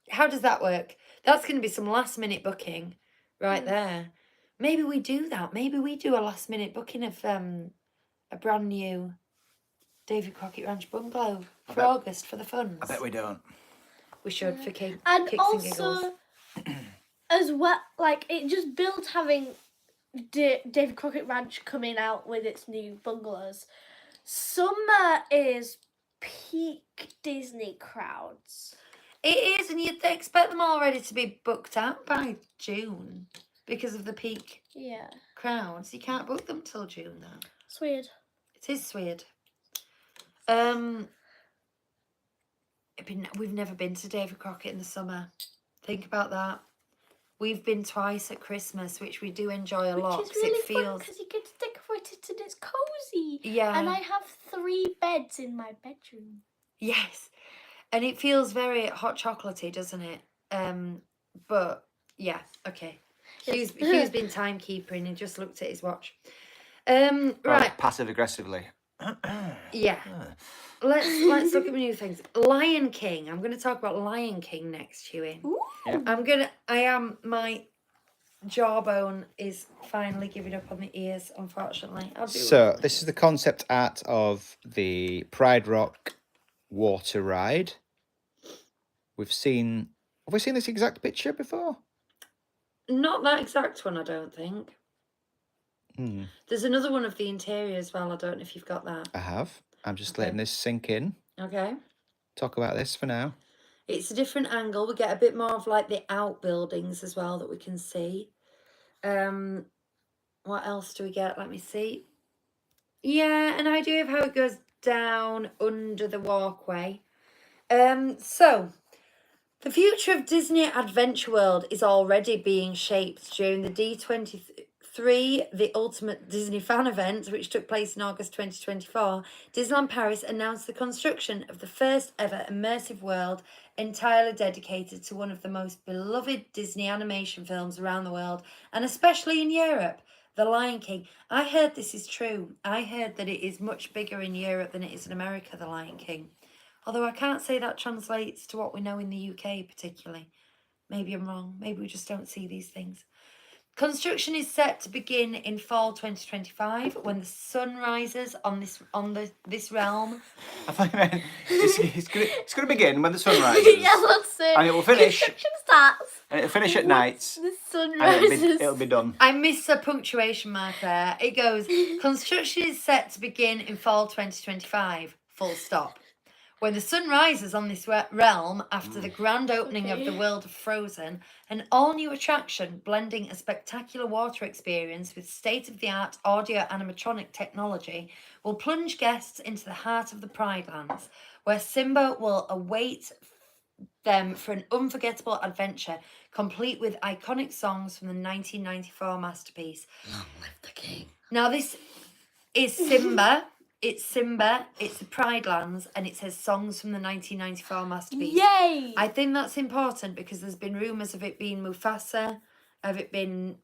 how does that work? That's going to be some last minute booking right there. Maybe we do that. Maybe we do a last minute booking of a brand new Davy Crockett Ranch bungalow for August for the funds. I bet we don't. We should for kicks And and also, giggles. as well, like, it just builds having David Crockett Ranch coming out with its new bungalows. Summer is peak Disney crowds. It is, and you'd expect them already to be booked out by June because of the peak crowds. You can't book them till June now. It's weird. It is weird. We've never been to David Crockett in the summer. Think about that. We've been twice at Christmas, which we do enjoy a lot. Which is really it feels fun because you get to decorate it and it's cozy. Yeah. And I have 3 beds in my bedroom. Yes, and it feels very hot chocolatey, doesn't it? But yeah, okay. Yes. Hugh's been timekeeping and he just looked at his watch. Right. Passive aggressively. Yeah. Let's look at new things. Lion King. I'm going to talk about Lion King next, Hughie. Yeah. My jawbone is finally giving up on the ears, unfortunately. So this is the concept art of the Pride Rock water ride. Have we seen this exact picture before? Not that exact one, I don't think. There's another one of the interior as well. I don't know if you've got that. I have. I'm just letting this sink in. Okay. Talk about this for now. It's a different angle. We get a bit more of like the outbuildings as well that we can see. What else do we get? Let me see. Yeah, an idea of how it goes down under the walkway. So the future of Disney Adventure World is already being shaped during the D23, the Ultimate Disney Fan Event, which took place in August 2024. Disneyland Paris announced the construction of the first ever immersive world entirely dedicated to one of the most beloved Disney animation films around the world, and especially in Europe, The Lion King. I heard this is true. I heard that it is much bigger in Europe than it is in America, The Lion King. Although I can't say that translates to what we know in the UK particularly. Maybe I'm wrong. Maybe we just don't see these things. Construction is set to begin in fall 2025 when the sun rises on this realm. I thought you meant it's going to begin when the sun rises. Yeah, that's it. And it will finish. Construction starts. And it'll finish at night. The sun And rises. it'll be done. I missed a punctuation mark there. It goes, construction is set to begin in fall 2025. full stop. When the sun rises on this realm after the grand opening of the world of Frozen, an all-new attraction blending a spectacular water experience with state-of-the-art audio animatronic technology will plunge guests into the heart of the Pride Lands, where Simba will await them for an unforgettable adventure, complete with iconic songs from the 1994 masterpiece. Long live the king. Now, this is Simba. It's Simba, it's the Pride Lands, and it says songs from the 1994 masterpiece. Yay! I think that's important because there's been rumours of it being Mufasa, of it being,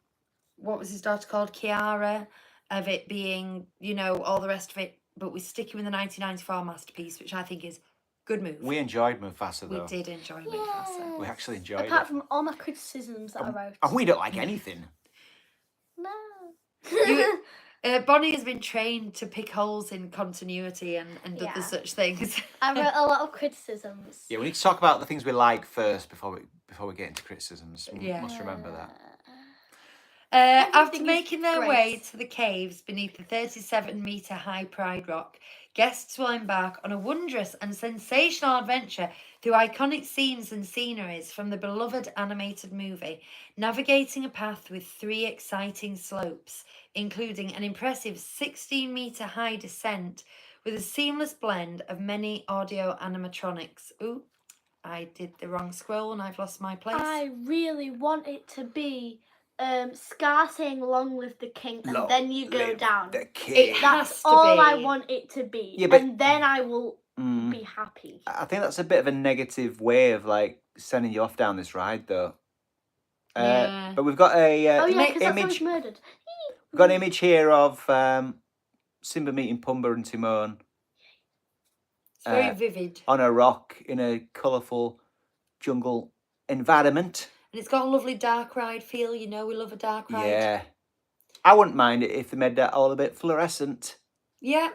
what was his daughter called, Kiara, of it being, you know, all the rest of it, but we're sticking with the 1994 masterpiece, which I think is good move. We enjoyed Mufasa, though. We did enjoy Mufasa. We actually enjoyed Apart it. from all my criticisms that I wrote. And we don't like anything. No. You, Bonnie has been trained to pick holes in continuity and Yeah. other such things. I wrote a lot of criticisms. Yeah, we need to talk about the things we like first before we get into criticisms. We Yeah. must remember that. After Everything is making their great. way to the caves beneath the 37-metre high Pride Rock, guests will embark on a wondrous and sensational adventure through iconic scenes and sceneries from the beloved animated movie, navigating a path with 3 exciting slopes, including an impressive 16-metre high descent with a seamless blend of many audio animatronics. Ooh, I did the wrong scroll and I've lost my place. I really want it to be Scar saying "Long live the king" and Long then you go live down. The king. It has That's to all I be. want it to be, Yeah, but- and then I will Mm. be happy. I think that's a bit of a negative way of like sending you off down this ride, though. Yeah. But we've got a Oh yeah, because that's image. always murdered. We've got an image here of Simba meeting Pumbaa and Timon It's very uh, vivid. on a rock in a colourful jungle environment. And it's got a lovely dark ride feel, you know, we love a dark ride. Yeah. I wouldn't mind it if they made that all a bit fluorescent. Yeah.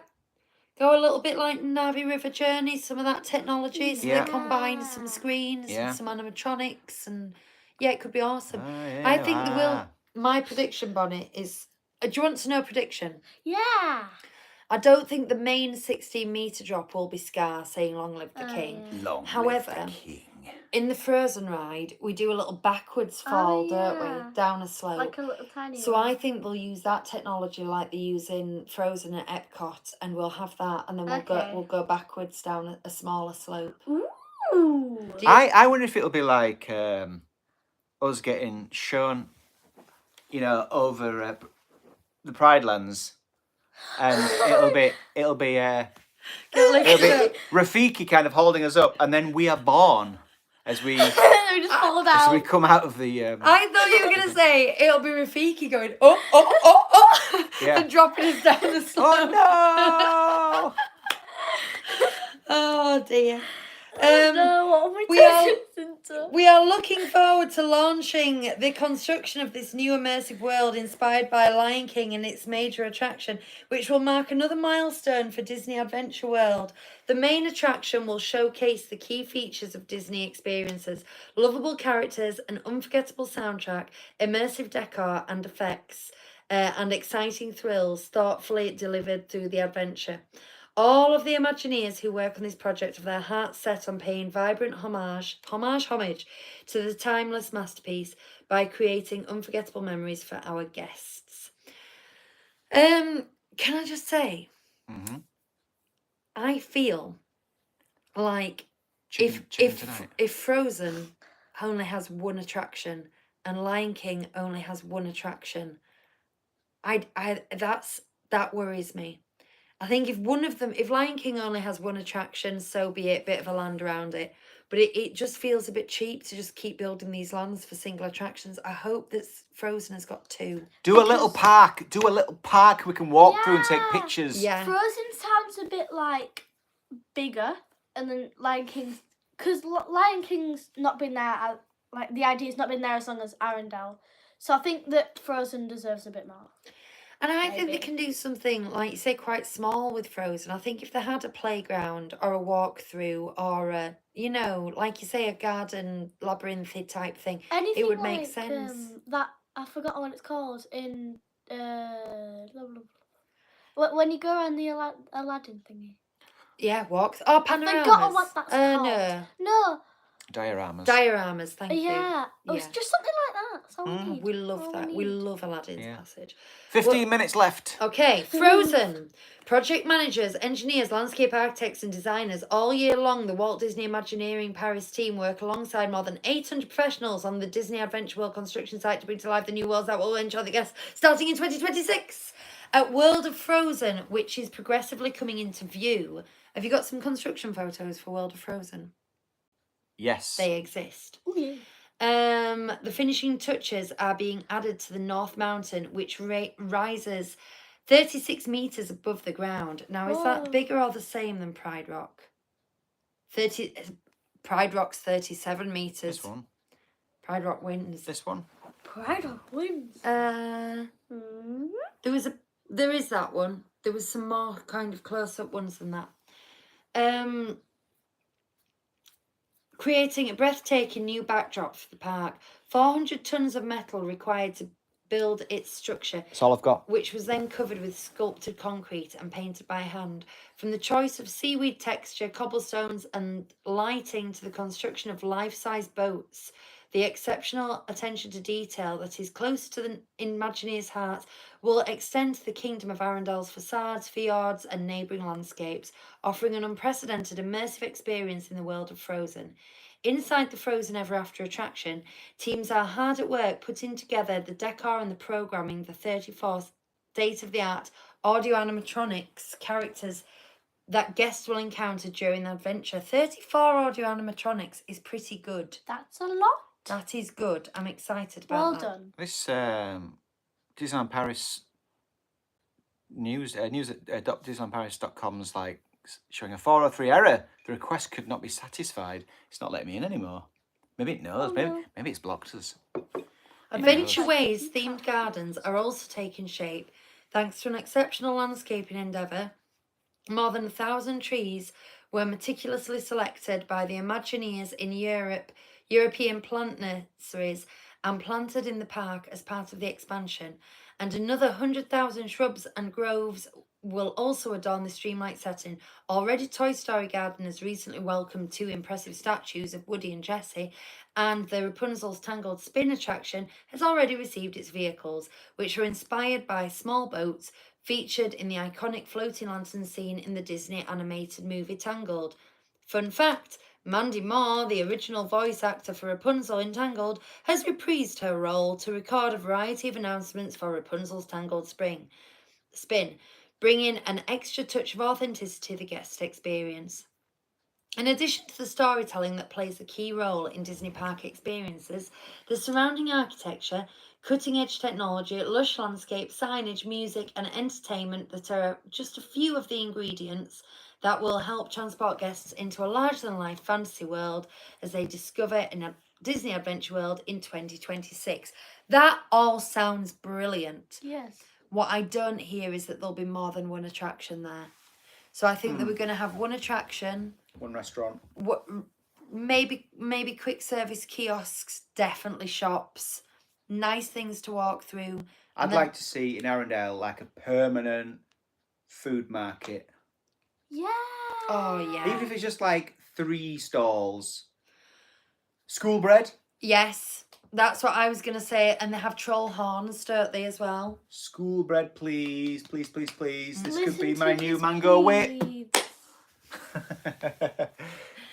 Go a little bit like Navi River Journey, some of that technology. So Yeah. they combine some screens Yeah. and some animatronics, and yeah, it could be awesome. Oh, yeah, I think there will. wow. My prediction, Bonnie, is. Do you want to know a prediction? Yeah. I don't think the main 16-metre drop will be Scar saying "Long live the king." Long However, live the king. In the Frozen ride, we do a little backwards fall, don't yeah. we, down a slope. Like a little tiny So one. I think they'll use that technology like they use in Frozen at Epcot, and we'll have that, and then Okay. we'll go backwards down a smaller slope. Ooh. Do you- I wonder if it'll be like us getting shown, you know, over the Pride Lands, and it'll be Rafiki kind of holding us up, and then we are born as we we just fall as we down. come out of the. I thought you were gonna say it'll be Rafiki going oh Yeah. and dropping us down the slope. Oh Oh dear. No, what have we are- turned into? We are looking forward to launching the construction of this new immersive world inspired by Lion King and its major attraction, which will mark another milestone for Disney Adventure World. The main attraction will showcase the key features of Disney experiences, lovable characters, an unforgettable soundtrack, immersive decor and effects, and exciting thrills thoughtfully delivered through the adventure. All of the Imagineers who work on this project have their hearts set on paying vibrant homage to the timeless masterpiece by creating unforgettable memories for our guests. Can I just say, hmm I feel like Chicken tonight. if Frozen only has one attraction and Lion King only has one attraction, that worries me. I think if Lion King only has one attraction, so be it, bit of a land around it. But it just feels a bit cheap to just keep building these lands for single attractions. I hope that Frozen has got 2. Do a little park. Do a little park we can walk through and take Yeah. pictures. Yeah. Frozen sounds a bit like bigger, and then Lion King's, because Lion King's not been there. Like the idea's not been there as long as Arendelle, so I think that Frozen deserves a bit more. And I think they Maybe. can do something, like you say, quite small with Frozen. I think if they had a playground or a walkthrough or a, you know, like you say, a garden labyrinthy type thing, Anything would make like, sense. that I forgot what it's called in when you go around the Aladdin thingy. Yeah, walks. Oh, I panoramas. forgot what that's called. No. No. Dioramas. Dioramas, thank you. Yeah. Oh, it's Yeah. just something like that. That's all we need. We love All that. We love Aladdin's Yeah. Passage. 15 minutes left. Okay, Frozen. Project managers, engineers, landscape architects, and designers all year long, the Walt Disney Imagineering Paris team work alongside more than 800 professionals on the Disney Adventure World construction site to bring to life the new worlds that will enjoy the guests starting in 2026. At World of Frozen, which is progressively coming into view. Have you got some construction photos for World of Frozen? Yes. They exist. Ooh, yeah. The finishing touches are being added to the North Mountain, which rises 36 meters above the ground. Now, is that Whoa. bigger or the same than Pride Rock? Pride Rock's 37 meters. This one. Pride Rock wins. This one. Pride of wins. There is that one. There was some more kind of close-up ones than that. Creating a breathtaking new backdrop for the park. 400 tons of metal required to build its structure, That's all I've got. which was then covered with sculpted concrete and painted by hand. From the choice of seaweed texture, cobblestones, and lighting to the construction of life-size boats, the exceptional attention to detail that is close to the Imagineer's heart will extend to the kingdom of Arundel's facades, fjords, and neighbouring landscapes, offering an unprecedented immersive experience in the world of Frozen. Inside the Frozen Ever After attraction, teams are hard at work putting together the decor and the programming, the 34 state-of-the-art audio animatronics characters that guests will encounter during the adventure. 34 audio animatronics is pretty good. That's a lot. That is good. I'm excited about Well that. done. This Disneyland Paris news at disneylandparis.com's like showing a 403 error. The request could not be satisfied. It's not letting me in anymore. Maybe it knows. Oh, maybe no. maybe it's blocked us. Adventure knows? Ways themed gardens are also taking shape thanks to an exceptional landscaping endeavour. More than 1,000 trees were meticulously selected by the Imagineers in European plant nurseries and planted in the park as part of the expansion, and another 100,000 shrubs and groves will also adorn the streamlight setting. Already, Toy Story Garden has recently welcomed 2 impressive statues of Woody and Jessie, and the Rapunzel's Tangled Spin attraction has already received its vehicles, which are inspired by small boats featured in the iconic floating lantern scene in the Disney animated movie Tangled. Fun fact, Mandy Moore, the original voice actor for Rapunzel in Tangled, has reprised her role to record a variety of announcements for Rapunzel's Tangled Spin, bringing an extra touch of authenticity to the guest experience. In addition to the storytelling that plays a key role in Disney park experiences, the surrounding architecture, cutting-edge technology, lush landscape, signage, music, and entertainment that are just a few of the ingredients that will help transport guests into a larger-than-life fantasy world as they discover in a Disney Adventure World in 2026. That all sounds brilliant. Yes. What I don't hear is that there'll be more than one attraction there. So I think that we're going to have one attraction, One restaurant. what maybe quick service kiosks, definitely shops, nice things to walk through. I'd then- like to see in Arundel like a permanent food market. Yeah. Oh yeah. Even if it's just like 3 stalls. School bread. Yes, that's what I was going to say. And they have troll horns, don't they, as well? School bread, please. Please, please, please. This could Listen be to my new his mango whip. pleads.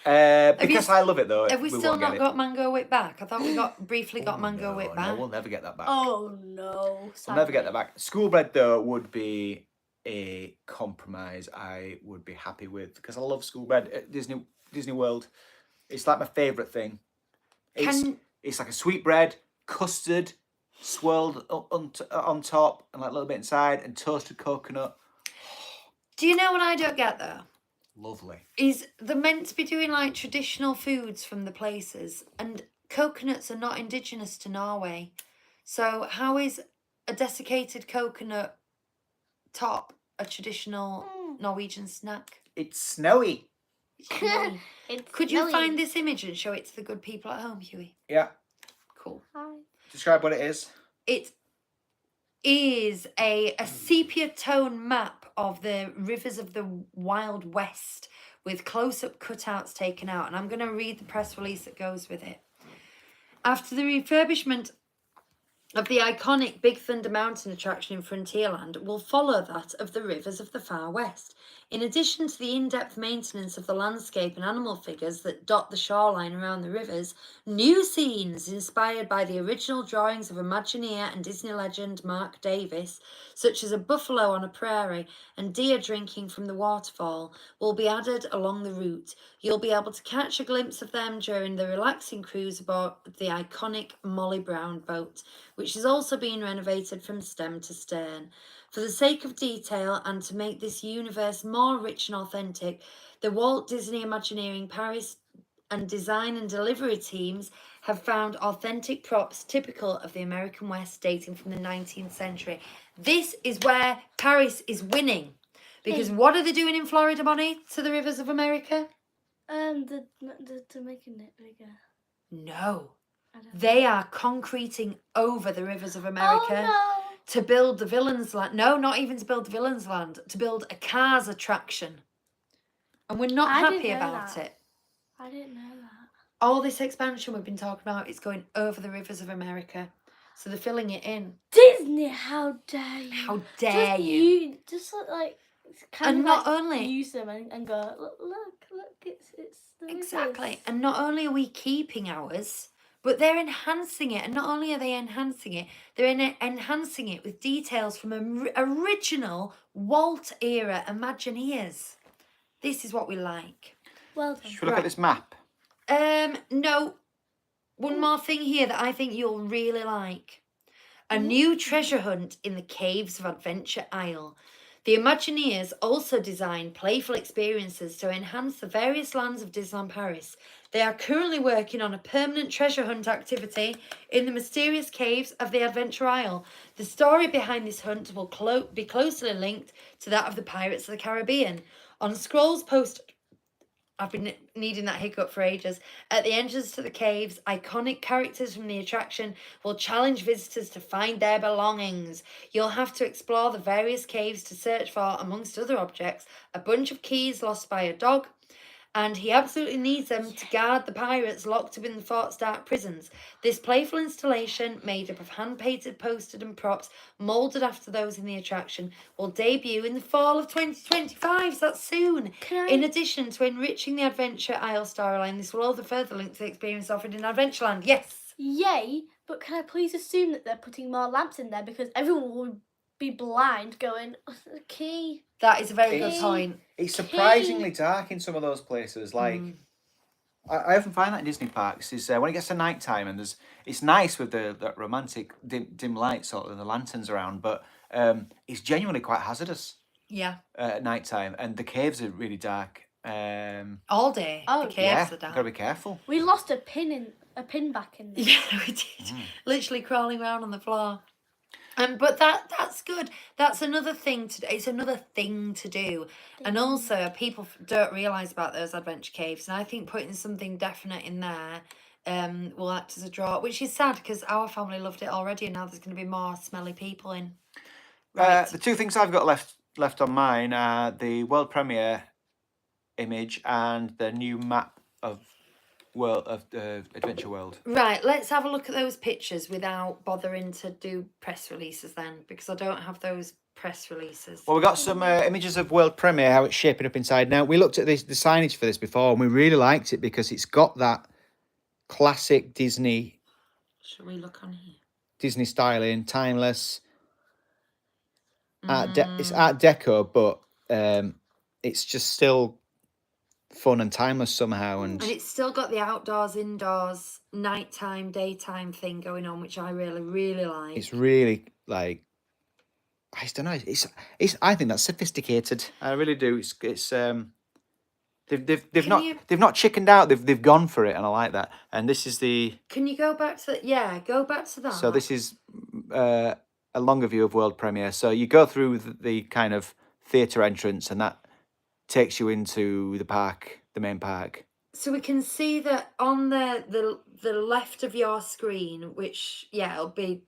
Because I love it though. Have we still won't get not it. got mango whip back? I thought we briefly got mango No, whip no, back. we'll never get that back. Oh no. We'll never get that back. School bread though would be a compromise I would be happy with because I love school bread at Disney World. It's like my favourite thing. It's like a sweet bread, custard, swirled on top and like a little bit inside, and toasted coconut. Do you know what I don't get though? Lovely. Is they're meant to be doing like traditional foods from the places, and coconuts are not indigenous to Norway. So how is a desiccated coconut top a traditional Norwegian snack? It's snowy. It's Could you smelly. find this image and show it to the good people at home, Huey? Yeah. Cool. Hi. Describe what it is. It's is a sepia tone map of the rivers of the Wild West with close-up cutouts taken out. And I'm going to read the press release that goes with it. After the refurbishment of the iconic Big Thunder Mountain attraction in Frontierland will follow that of the rivers of the Far West. In addition to the in-depth maintenance of the landscape and animal figures that dot the shoreline around the rivers, new scenes inspired by the original drawings of Imagineer and Disney legend Mark Davis, such as a buffalo on a prairie and deer drinking from the waterfall, will be added along the route. You'll be able to catch a glimpse of them during the relaxing cruise aboard the iconic Molly Brown boat, which is also being renovated from stem to stern. For the sake of detail and to make this universe more rich and authentic, the Walt Disney Imagineering Paris and design and delivery teams have found authentic props typical of the American West dating from the 19th century. This is where Paris is winning. Because what are they doing in Florida, Bonnie, to the rivers of America? They're making it bigger. No. They are concreting over the rivers of America. Oh, to build the Villains Land. No, not even to build the Villains Land. To build a Cars attraction. And we're not happy about it. I didn't know that. All this expansion we've been talking about is going over the rivers of America. So they're filling it in. Disney, how dare you? How dare you? Just like kind And of not like only use them and go, look, it's the exactly. rivers. And not only are we keeping ours, but they're enhancing it. And not only are they enhancing it, they're enhancing it with details from original Walt era Imagineers. This is what we like. Well done. Should we look at this map? No. One more thing here that I think you'll really like. A new treasure hunt in the Caves of Adventure Isle. The Imagineers also designed playful experiences to enhance the various lands of Disneyland Paris. They are currently working on a permanent treasure hunt activity in the mysterious caves of the Adventure Isle. The story behind this hunt will be closely linked to that of the Pirates of the Caribbean. On scrolls posted, I've been needing that hiccup for ages. At the entrance to the caves, iconic characters from the attraction will challenge visitors to find their belongings. You'll have to explore the various caves to search for, amongst other objects, a bunch of keys lost by a dog, and he absolutely needs them to guard the pirates locked up in the Fort's dark prisons. This playful installation, made up of hand-painted posters and props, moulded after those in the attraction, will debut in the fall of 2025, so that's soon. In addition to enriching the Adventure Isle storyline, this will also further link to the experience offered in Adventureland. Yes! Yay, but can I please assume that they're putting more lamps in there because everyone will be blind going, key. That is a very good point. It's surprisingly dark in some of those places. Like, I often find that in Disney parks is when it gets to night time and it's nice with the romantic dim lights or the lanterns around, but it's genuinely quite hazardous. Yeah. At night time, and the caves are really dark. All day. Oh, the caves are You've dark. got to be careful. We lost a pin back in there. Yeah, we did. Literally crawling around on the floor. But that's good. That's another thing to do. It's another thing to do. And also, people don't realise about those adventure caves. And I think putting something definite in there will act as a draw, which is sad because our family loved it already, and now there's going to be more smelly people in. Right. The two things I've got left on mine are the world premiere image and the new map of Adventure World. Right, let's have a look at those pictures without bothering to do press releases then, because I don't have those press releases. Well, we got some images of world premiere, how it's shaping up inside. Now, we looked at the signage for this before, and we really liked it because it's got that classic Disney. Shall we look on here? Disney styling, timeless. It's Art Deco, but it's just still fun and timeless somehow, and it's still got the outdoors, indoors, nighttime, daytime thing going on, which I really like. It's really like, I just don't know. It's I think that's sophisticated. I really do. It's they've not chickened out. They've gone for it, and I like that. And this is the. Can you go back to go back to that? So this is a longer view of world premiere. So you go through the kind of theatre entrance, and that takes you into the park, the main park. So we can see that on the left of your screen, which it'll be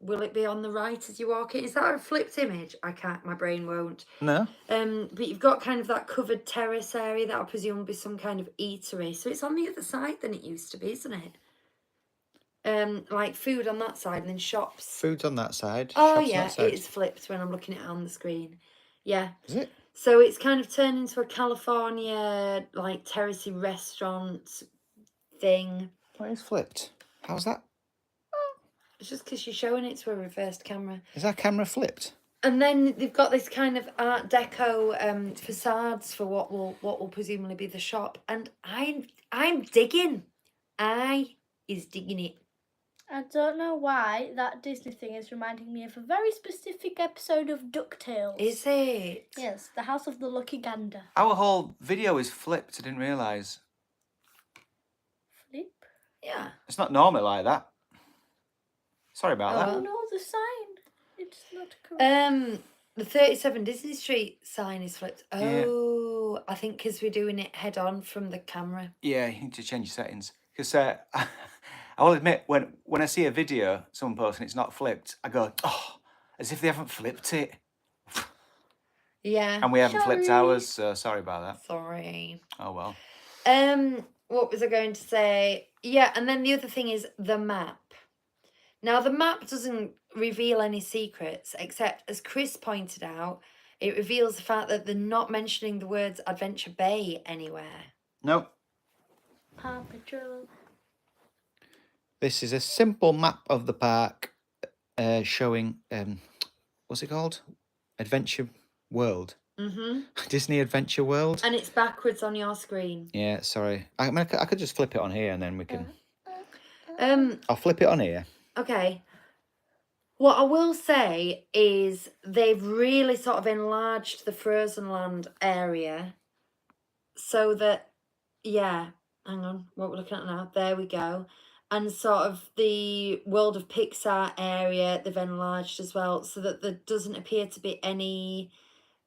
will it be on the right as you walk in? Is that a flipped image? I can't. My brain won't. No. But you've got kind of that covered terrace area that I presume will be some kind of eatery. So it's on the other side than it used to be, isn't it? Like food on that side and then shops. Food's on that side. Oh shops on yeah, that side. it's flipped when I'm looking at it on the screen. Yeah. Is it? So it's kind of turned into a California like terracey restaurant thing. Oh, it's flipped. How's that? It's just because you're showing it to a reversed camera. Is that camera flipped? And then they've got this kind of Art Deco facades for what will presumably be the shop, and I'm digging. I is digging it. I don't know why that Disney thing is reminding me of a very specific episode of DuckTales. Is it? Yes, the House of the Lucky Gander. Our whole video is flipped. I didn't realise. Flip? Yeah. It's not normally like that. Sorry about Oh, that. well. Oh no, the sign. It's not correct. The 37 Disney Street sign is flipped. Yeah. Oh, I think because we're doing it head on from the camera. Yeah, you need to change your settings. Because I will admit, when I see a video, someone posts and it's not flipped, I go, oh, as if they haven't flipped it. Yeah. And we haven't flipped Sorry. ours, so sorry about that. Sorry. Oh, well. What was I going to say? Yeah, and then the other thing is the map. Now, the map doesn't reveal any secrets, except, as Chris pointed out, it reveals the fact that they're not mentioning the words Adventure Bay anywhere. No. Paw Patrol. This is a simple map of the park showing, what's it called? Adventure World. Mm-hmm. Disney Adventure World. And it's backwards on your screen. Yeah, sorry. I mean, I could just flip it on here and then we can... I'll flip it on here. Okay. What I will say is they've really sort of enlarged the Frozen Land area so that, yeah, hang on, what we're looking at now, there we go. And sort of the World of Pixar area they've enlarged as well so that there doesn't appear to be any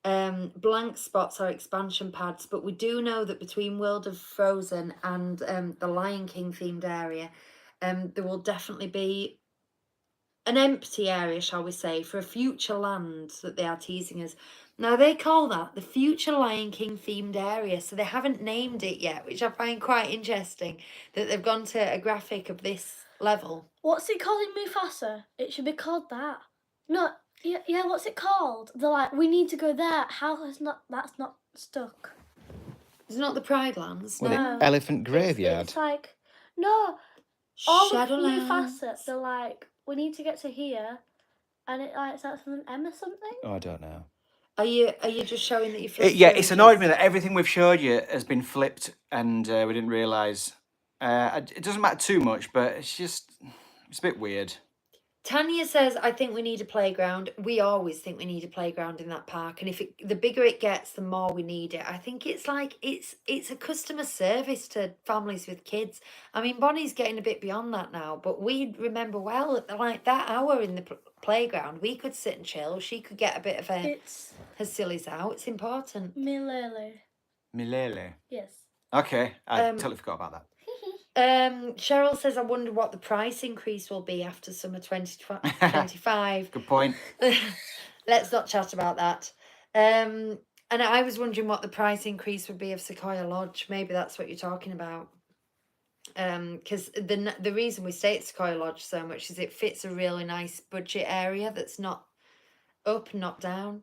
blank spots or expansion pads, but we do know that between World of Frozen and the Lion King themed area, there will definitely be an empty area, shall we say, for a future land that they are teasing us. Now, they call that the future Lion King themed area, so they haven't named it yet, which I find quite interesting, that they've gone to a graphic of this level. What's it called in Mufasa? It should be called that. No, yeah, what's it called? They're like, we need to go there. That's not stuck. It's not the Pride Lands, Well, no. the Elephant Graveyard. It's like, no, all of Shadowlands. Mufasa, they're like, we need to get to here, and it like starts with an M or something. Oh, I don't know. Are you just showing that you feel Yeah, it's annoyed me that everything we've showed you has been flipped and we didn't realise. It doesn't matter too much, but it's a bit weird. Tanya says, I think we need a playground. We always think we need a playground in that park. And the bigger it gets, the more we need it. I think it's like, it's a customer service to families with kids. I mean, Bonnie's getting a bit beyond that now, but we remember well, like that hour in the playground, we could sit and chill. She could get a bit of her sillies out. It's important. Milele. Milele. Yes. Okay, I totally forgot about that. Cheryl says, I wonder what the price increase will be after summer 2025. Good point. Let's not chat about that. And I was wondering what the price increase would be of Sequoia Lodge. Maybe that's what you're talking about. Because the reason we stay at Sequoia Lodge so much is it fits a really nice budget area that's not up, not down.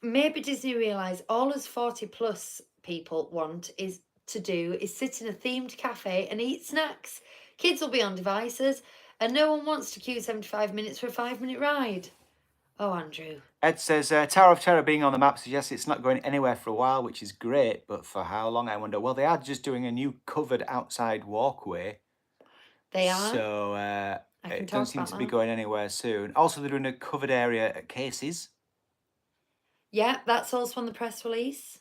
Maybe Disney realise all us 40 plus people want is sit in a themed cafe and eat snacks. Kids will be on devices and no one wants to queue 75 minutes for a 5-minute ride. Oh, Andrew. Ed says, Tower of Terror being on the map suggests it's not going anywhere for a while, which is great, but for how long, I wonder. Well, they are just doing a new covered outside walkway. They are. So it doesn't seem to be going anywhere soon. Also, they're doing a covered area at Casey's. Yeah, that's also on the press release.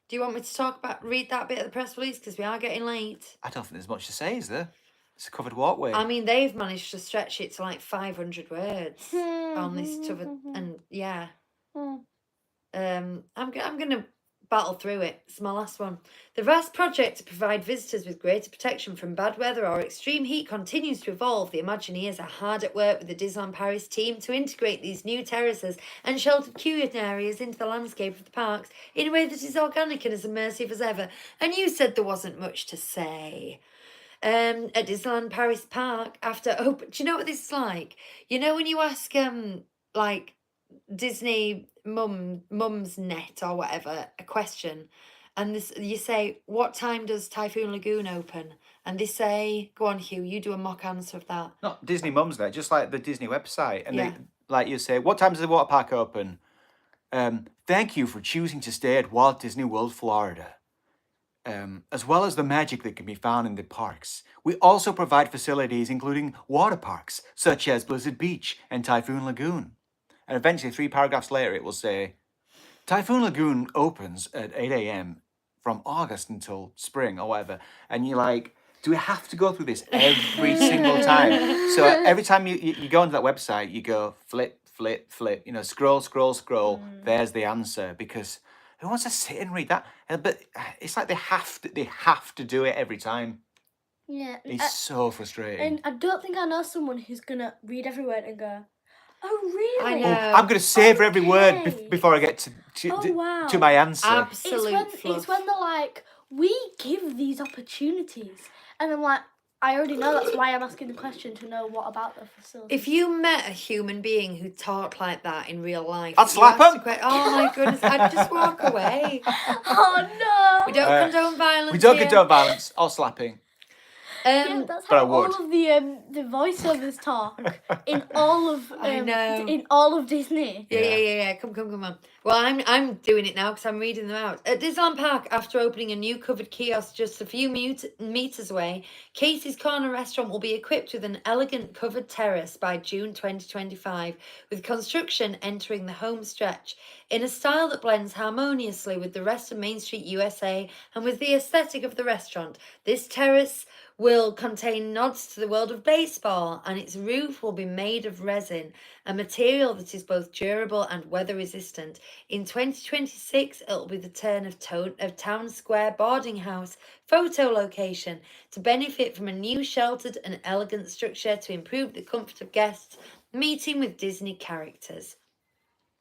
Do you want me to read that bit of the press release? Because we are getting late. I don't think there's much to say, is there? It's a covered walkway. I mean, they've managed to stretch it to like 500 words on this covered, and yeah. I'm gonna battle through it. It's my last one. The vast project to provide visitors with greater protection from bad weather or extreme heat continues to evolve. The Imagineers are hard at work with the Disneyland Paris team to integrate these new terraces and sheltered queuing areas into the landscape of the parks in a way that is organic and as immersive as ever. And you said there wasn't much to say. At Disneyland Paris Park after open. Do you know what this is like? You know when you ask like Disney mum's net or whatever a question, and this you say, what time does Typhoon Lagoon open? And they say, go on Hugh, you do a mock answer of that. Not Disney Mum's Net, just like the Disney website. And Yeah. they, like you say, what time does the water park open? Thank you for choosing to stay at Walt Disney World, Florida. As well as the magic that can be found in the parks, we also provide facilities including water parks, such as Blizzard Beach and Typhoon Lagoon. And eventually, 3 paragraphs later, it will say, Typhoon Lagoon opens at 8 a.m. from August until spring or whatever. And you're like, do we have to go through this every single time? So every time you go onto that website, you go flip, flip, flip, you know, scroll, scroll, scroll. There's the answer, because who wants to sit and read that? But it's like they have to do it every time. Yeah. It's so frustrating. And I don't think I know someone who's gonna read every word and go, "Oh, really?" I know. I'm going to savor every word Okay. before I get to Oh, wow. to my answer. Absolute fluff. It's when they're like, "We give these opportunities," and I'm like, I already know. That's why I'm asking the question, to know what about the facility. If you met a human being who talked like that in real life, I'd you slap asked him. a oh my goodness, I'd just walk away. Oh no! We don't condone violence. We don't here. condone violence or slapping. Yeah, that's but I how would. all of the voiceovers talk in all of I know. in all of Disney. Yeah. Come on. Well, I'm doing it now because I'm reading them out. At Disneyland Park, after opening a new covered kiosk just a few meters away, Casey's Corner Restaurant will be equipped with an elegant covered terrace by June 2025, with construction entering the home stretch in a style that blends harmoniously with the rest of Main Street USA and with the aesthetic of the restaurant. This terrace will contain nods to the world of baseball, and its roof will be made of resin, a material that is both durable and weather resistant. In 2026, it will be the turn of Town Square Boarding House photo location to benefit from a new sheltered and elegant structure to improve the comfort of guests meeting with Disney characters.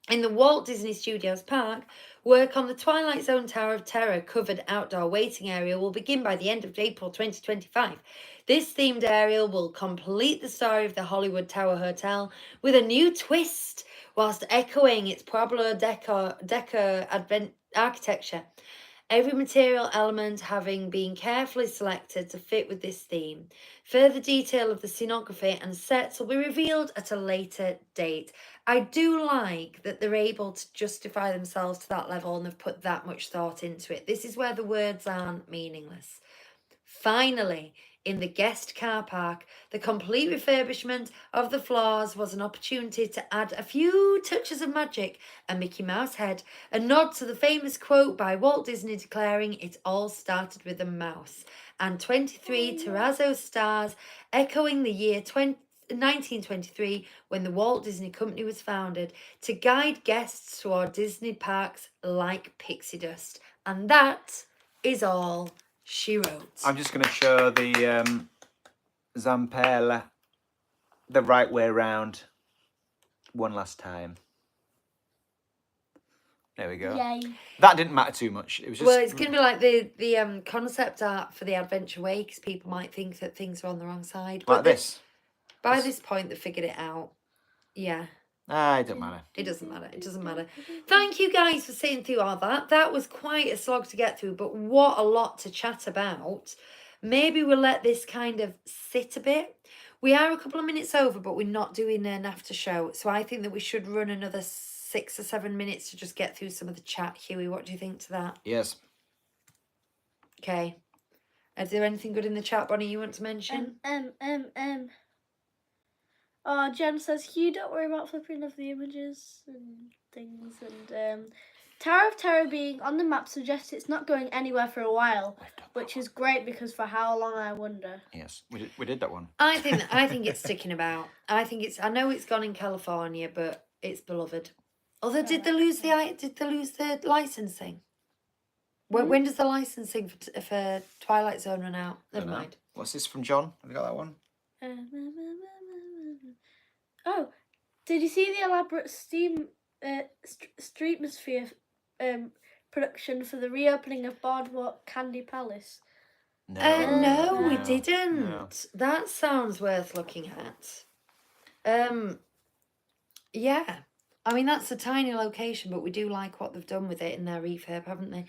In the Walt Disney Studios Park, work on the Twilight Zone Tower of Terror covered outdoor waiting area will begin by the end of April 2025. This themed area will complete the story of the Hollywood Tower Hotel with a new twist, whilst echoing its Pueblo Deco architecture. Every material element having been carefully selected to fit with this theme. Further detail of the scenography and sets will be revealed at a later date. I do like that they're able to justify themselves to that level and they've put that much thought into it. This is where the words aren't meaningless. Finally, in the guest car park, the complete refurbishment of the floors was an opportunity to add a few touches of magic, a Mickey Mouse head, a nod to the famous quote by Walt Disney declaring it all started with a mouse, and 23 terrazzo stars echoing the year 1923 when the Walt Disney Company was founded to guide guests toward Disney parks like pixie dust. And that is all she wrote. I'm just going to show the Zampella the right way around one last time. There we go. Yay. That didn't matter too much. It was just. Well, it's going to be like the concept art for the Adventure Way, because people might think that things are on the wrong side. Like this. By this point, they figured it out. Yeah. It don't matter. It doesn't matter. It doesn't matter. Thank you guys for sitting through all that. That was quite a slog to get through, but what a lot to chat about. Maybe we'll let this kind of sit a bit. We are a couple of minutes over, but we're not doing an after show. So I think that we should run another 6 or 7 minutes to just get through some of the chat. Huey, what do you think to that? Yes. Okay. Is there anything good in the chat, Bonnie, you want to mention? Oh, Jen says, Hugh, don't worry about flipping of the images and things. And Tower of Terror being on the map suggests it's not going anywhere for a while, which is great because for how long, I wonder. Yes, we did that one. I think it's sticking about. I know it's gone in California, but it's beloved. Although did they lose the licensing? When does the licensing for Twilight Zone run out? Never Dunno. mind. What's this from John? Have you got that one? Oh, did you see the elaborate streetmosphere production for the reopening of Boardwalk Candy Palace? No, we No. didn't. No. That sounds worth looking at. Yeah. I mean, that's a tiny location, but we do like what they've done with it in their refurb, haven't they?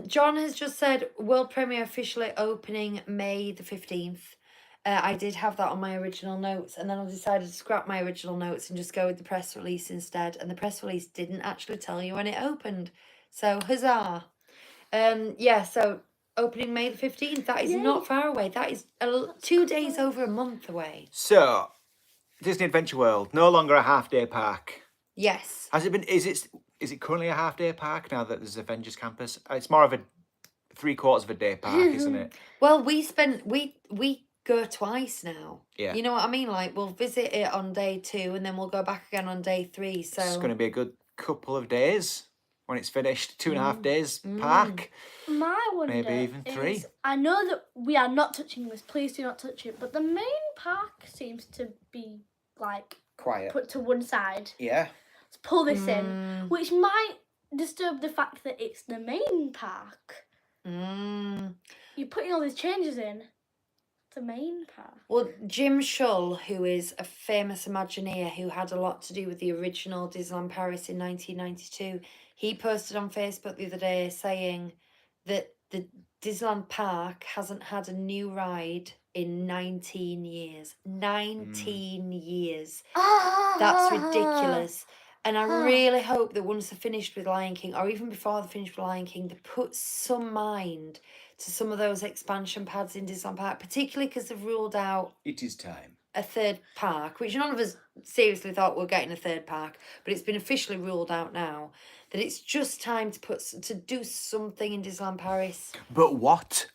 John has just said world premiere officially opening May the 15th. I did have that on my original notes, and then I decided to scrap my original notes and just go with the press release instead. And the press release didn't actually tell you when it opened. So, huzzah. Yeah, so opening May the 15th. That is Yay. not far away. That is 2 days over a month away. So, Disney Adventure World, no longer a half-day park. Yes. Has it been? Is it currently a half-day park now that there's Avengers Campus? It's more of a 3/4 of a day park, isn't it? Well, we go twice now. Yeah. You know what I mean? Like, we'll visit it on day 2 and then we'll go back again on day 3. So It's going to be a good couple of days when it's finished. 2.5 days park. My wonder Maybe even 3. is, I know that we are not touching this, please do not touch it, but the main park seems to be, like, Quiet. put to one side. Yeah. Let's pull this in, which might disturb the fact that it's the main park. You're putting all these changes in. The main park. Well, Jim Shull, who is a famous Imagineer who had a lot to do with the original Disneyland Paris in 1992, he posted on Facebook the other day saying that the Disneyland Park hasn't had a new ride in 19 years. 19 years. That's ridiculous. And I really hope that once they're finished with Lion King, or even before they're finished with Lion King, they put some mind to some of those expansion pads in Disneyland Park, particularly because they've ruled out It is time. a third park, which none of us seriously thought we were getting a third park, but it's been officially ruled out now, that it's just time to do something in Disneyland Paris. But what?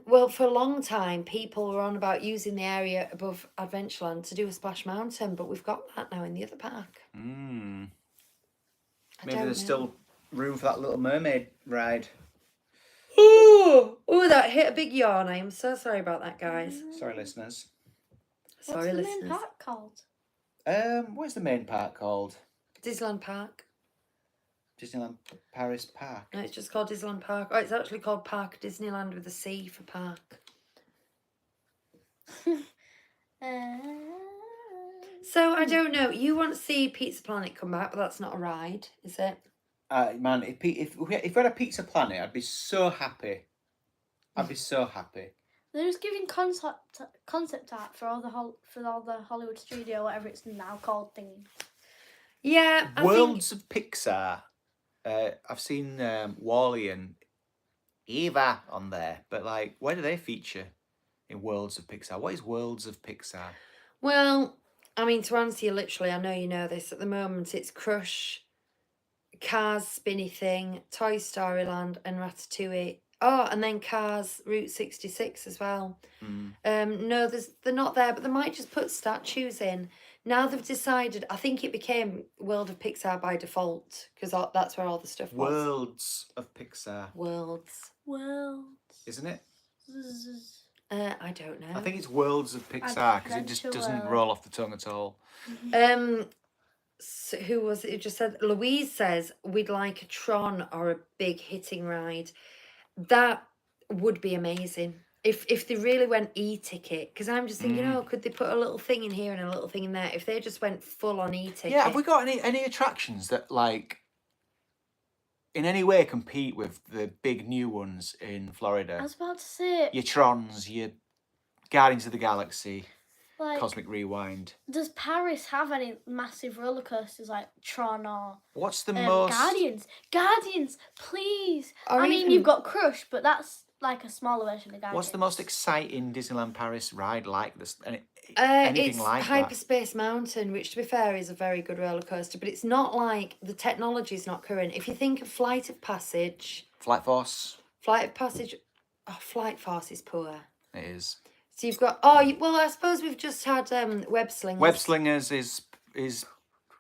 Well, for a long time, people were on about using the area above Adventureland to do a Splash Mountain, but we've got that now in the other park. I Maybe don't there's know. still room for that Little Mermaid ride. Oh, that hit a big yawn. I am so sorry about that, guys. Sorry, listeners. Sorry, What's the listeners. main park called? What's the main park called? Disneyland Park. Disneyland Paris Park. No, it's just called Disneyland Park. Oh, it's actually called Park Disneyland with a C for park. So, I don't know. You want to see Pizza Planet come back, but that's not a ride, is it? Man, if we had a Pizza Planet, I'd be so happy. I'd be so happy. They're just giving concept art for all the Hollywood studio, whatever it's now called, thing. Yeah, I Worlds of Pixar. I've seen Wall-E and Eva on there, but like, where do they feature in Worlds of Pixar? What is Worlds of Pixar? Well, I mean, to answer you literally, I know you know this, at the moment it's Crush, Cars Spinny Thing, Toy Story Land and Ratatouille. Oh, and then Cars Route 66 as well. No, they're not there, but they might just put statues in. Now they've decided, I think it became World of Pixar by default, because that's where all the stuff was. Worlds of Pixar, Worlds. isn't it? I don't know. I think it's Worlds of Pixar because it just Adventure doesn't World. roll off the tongue at all. So who was it who just said? Louise says we'd like a Tron or a big hitting ride. That would be amazing if they really went e-ticket. Because I'm just thinking, oh, could they put a little thing in here and a little thing in there? If they just went full on e-ticket. Yeah, have we got any attractions that like in any way compete with the big new ones in I Florida? was about to say, Your Trons, your Guardians of the Galaxy, like, Cosmic Rewind. does Paris have any massive roller coasters like Tron or What's the most? Guardians, please. Or I mean, even- you've got Crush, but that's like a smaller version of Guardians. What's the most exciting Disneyland Paris ride like this? It's Anything like that? Hyperspace Mountain, which to be fair is a very good roller coaster, but it's not like the technology is not current. If you think of Flight of Passage, Flight Force. Flight Force is poor. It is. So you've got I suppose we've just had Web Slingers. Web Slingers is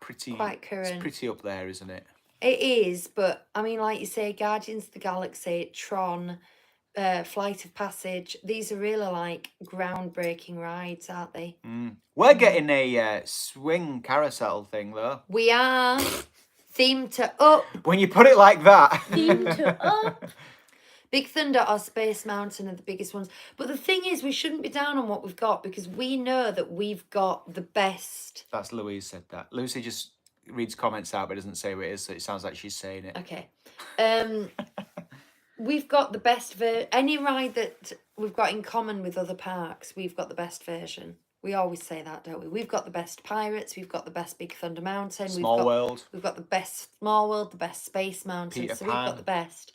pretty Quite current. It's pretty up there, isn't it? It is, but I mean, like you say, Guardians of the Galaxy, Tron, Flight of Passage. These are really like groundbreaking rides, aren't they? We're getting a swing carousel thing though. We are themed to Up, When you put it like that. Theme to Up. Big Thunder or Space Mountain are the biggest ones. But the thing is, we shouldn't be down on what we've got because we know that we've got the best. That's Louise said that. Lucy just reads comments out but doesn't say what it is, so it sounds like she's saying it. Okay. We've got the best any ride that we've got in common with other parks, we've got the best version. We always say that, don't we? We've got the best Pirates, we've got the best Big Thunder Mountain, Small World. We've got the best Small World, the best Space Mountain. Peter so Pan. we've got the best.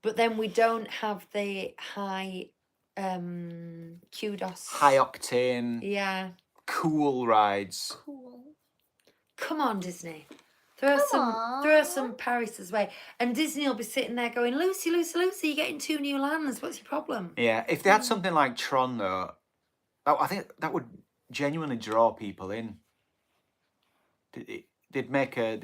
But then we don't have the high kudos. High octane, Yeah. cool rides. Cool. Come on, Disney. Throw some Paris' way. And Disney will be sitting there going, Lucy, Lucy, Lucy, you're getting 2 new lands. What's your problem? Yeah, if they had something like Tron though, I think that would genuinely draw people in. They'd make an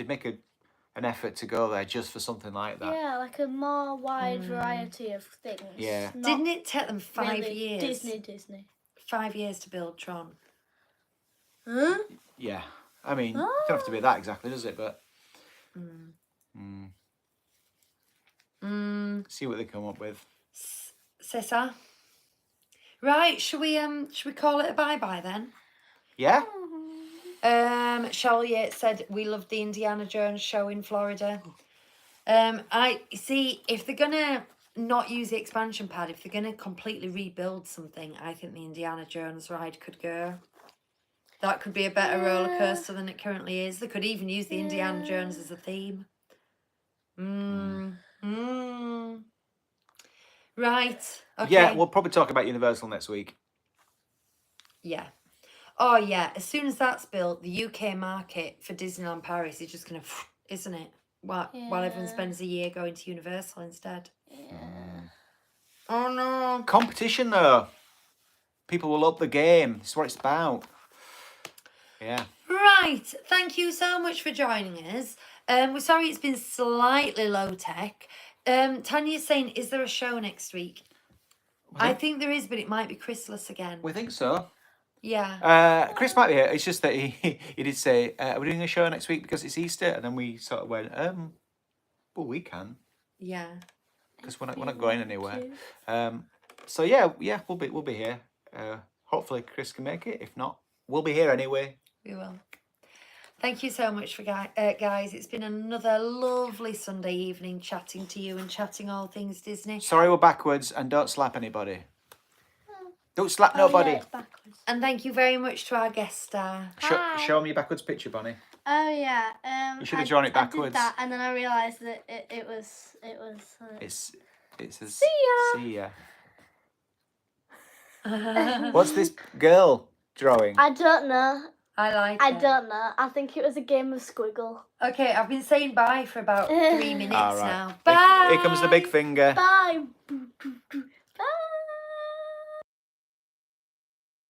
effort to go there just for something like that. Yeah, like a more wide variety of things. Yeah. Not Didn't it take them 5 really years? Disney. 5 years to build Tron. Huh? Yeah. I mean, it don't have to be that exactly, does it? But see what they come up with. C'est ça. Right, should we call it a bye-bye then? Yeah? Cheryl Yates said we loved the Indiana Jones show in Florida. I see if they're gonna not use the expansion pad, if they're gonna completely rebuild something, I think the Indiana Jones ride could go. That could be a better roller coaster than it currently is. They could even use the Indiana Jones as a theme. Right. Okay. Yeah, we'll probably talk about Universal next week. Yeah. Oh, yeah. As soon as that's built, the UK market for Disneyland Paris is just going to, isn't it? While everyone spends a year going to Universal instead. Yeah. Oh, no. Competition, though. People will up the game. That's what it's about. Yeah. Right. Thank you so much for joining us. We're sorry it's been slightly low tech. Tanya's saying, is there a show next week? I think there is, but it might be Chrysalis again. We think so. Yeah. Chris might be here. It's just that he did say, are we doing a show next week because it's Easter? And then we sort of went, well, we can. Yeah. Because we're not going anywhere. So yeah, we'll be here. Hopefully Chris can make it. If not, we'll be here anyway. We will. Thank you so much for guys. It's been another lovely Sunday evening chatting to you and chatting all things Disney. Sorry we're backwards and don't slap anybody. Don't slap nobody. Yeah, it's backwards. And thank you very much to our guest star. Show me your backwards picture, Bonnie. Oh yeah. You should have drawn it backwards. I did that, and then I realised that it was. It's a See ya. What's this girl drawing? I don't know. I don't know. I think it was a game of squiggle. Okay, I've been saying bye for about 3 minutes All right. now. Bye. Here comes the big finger. Bye.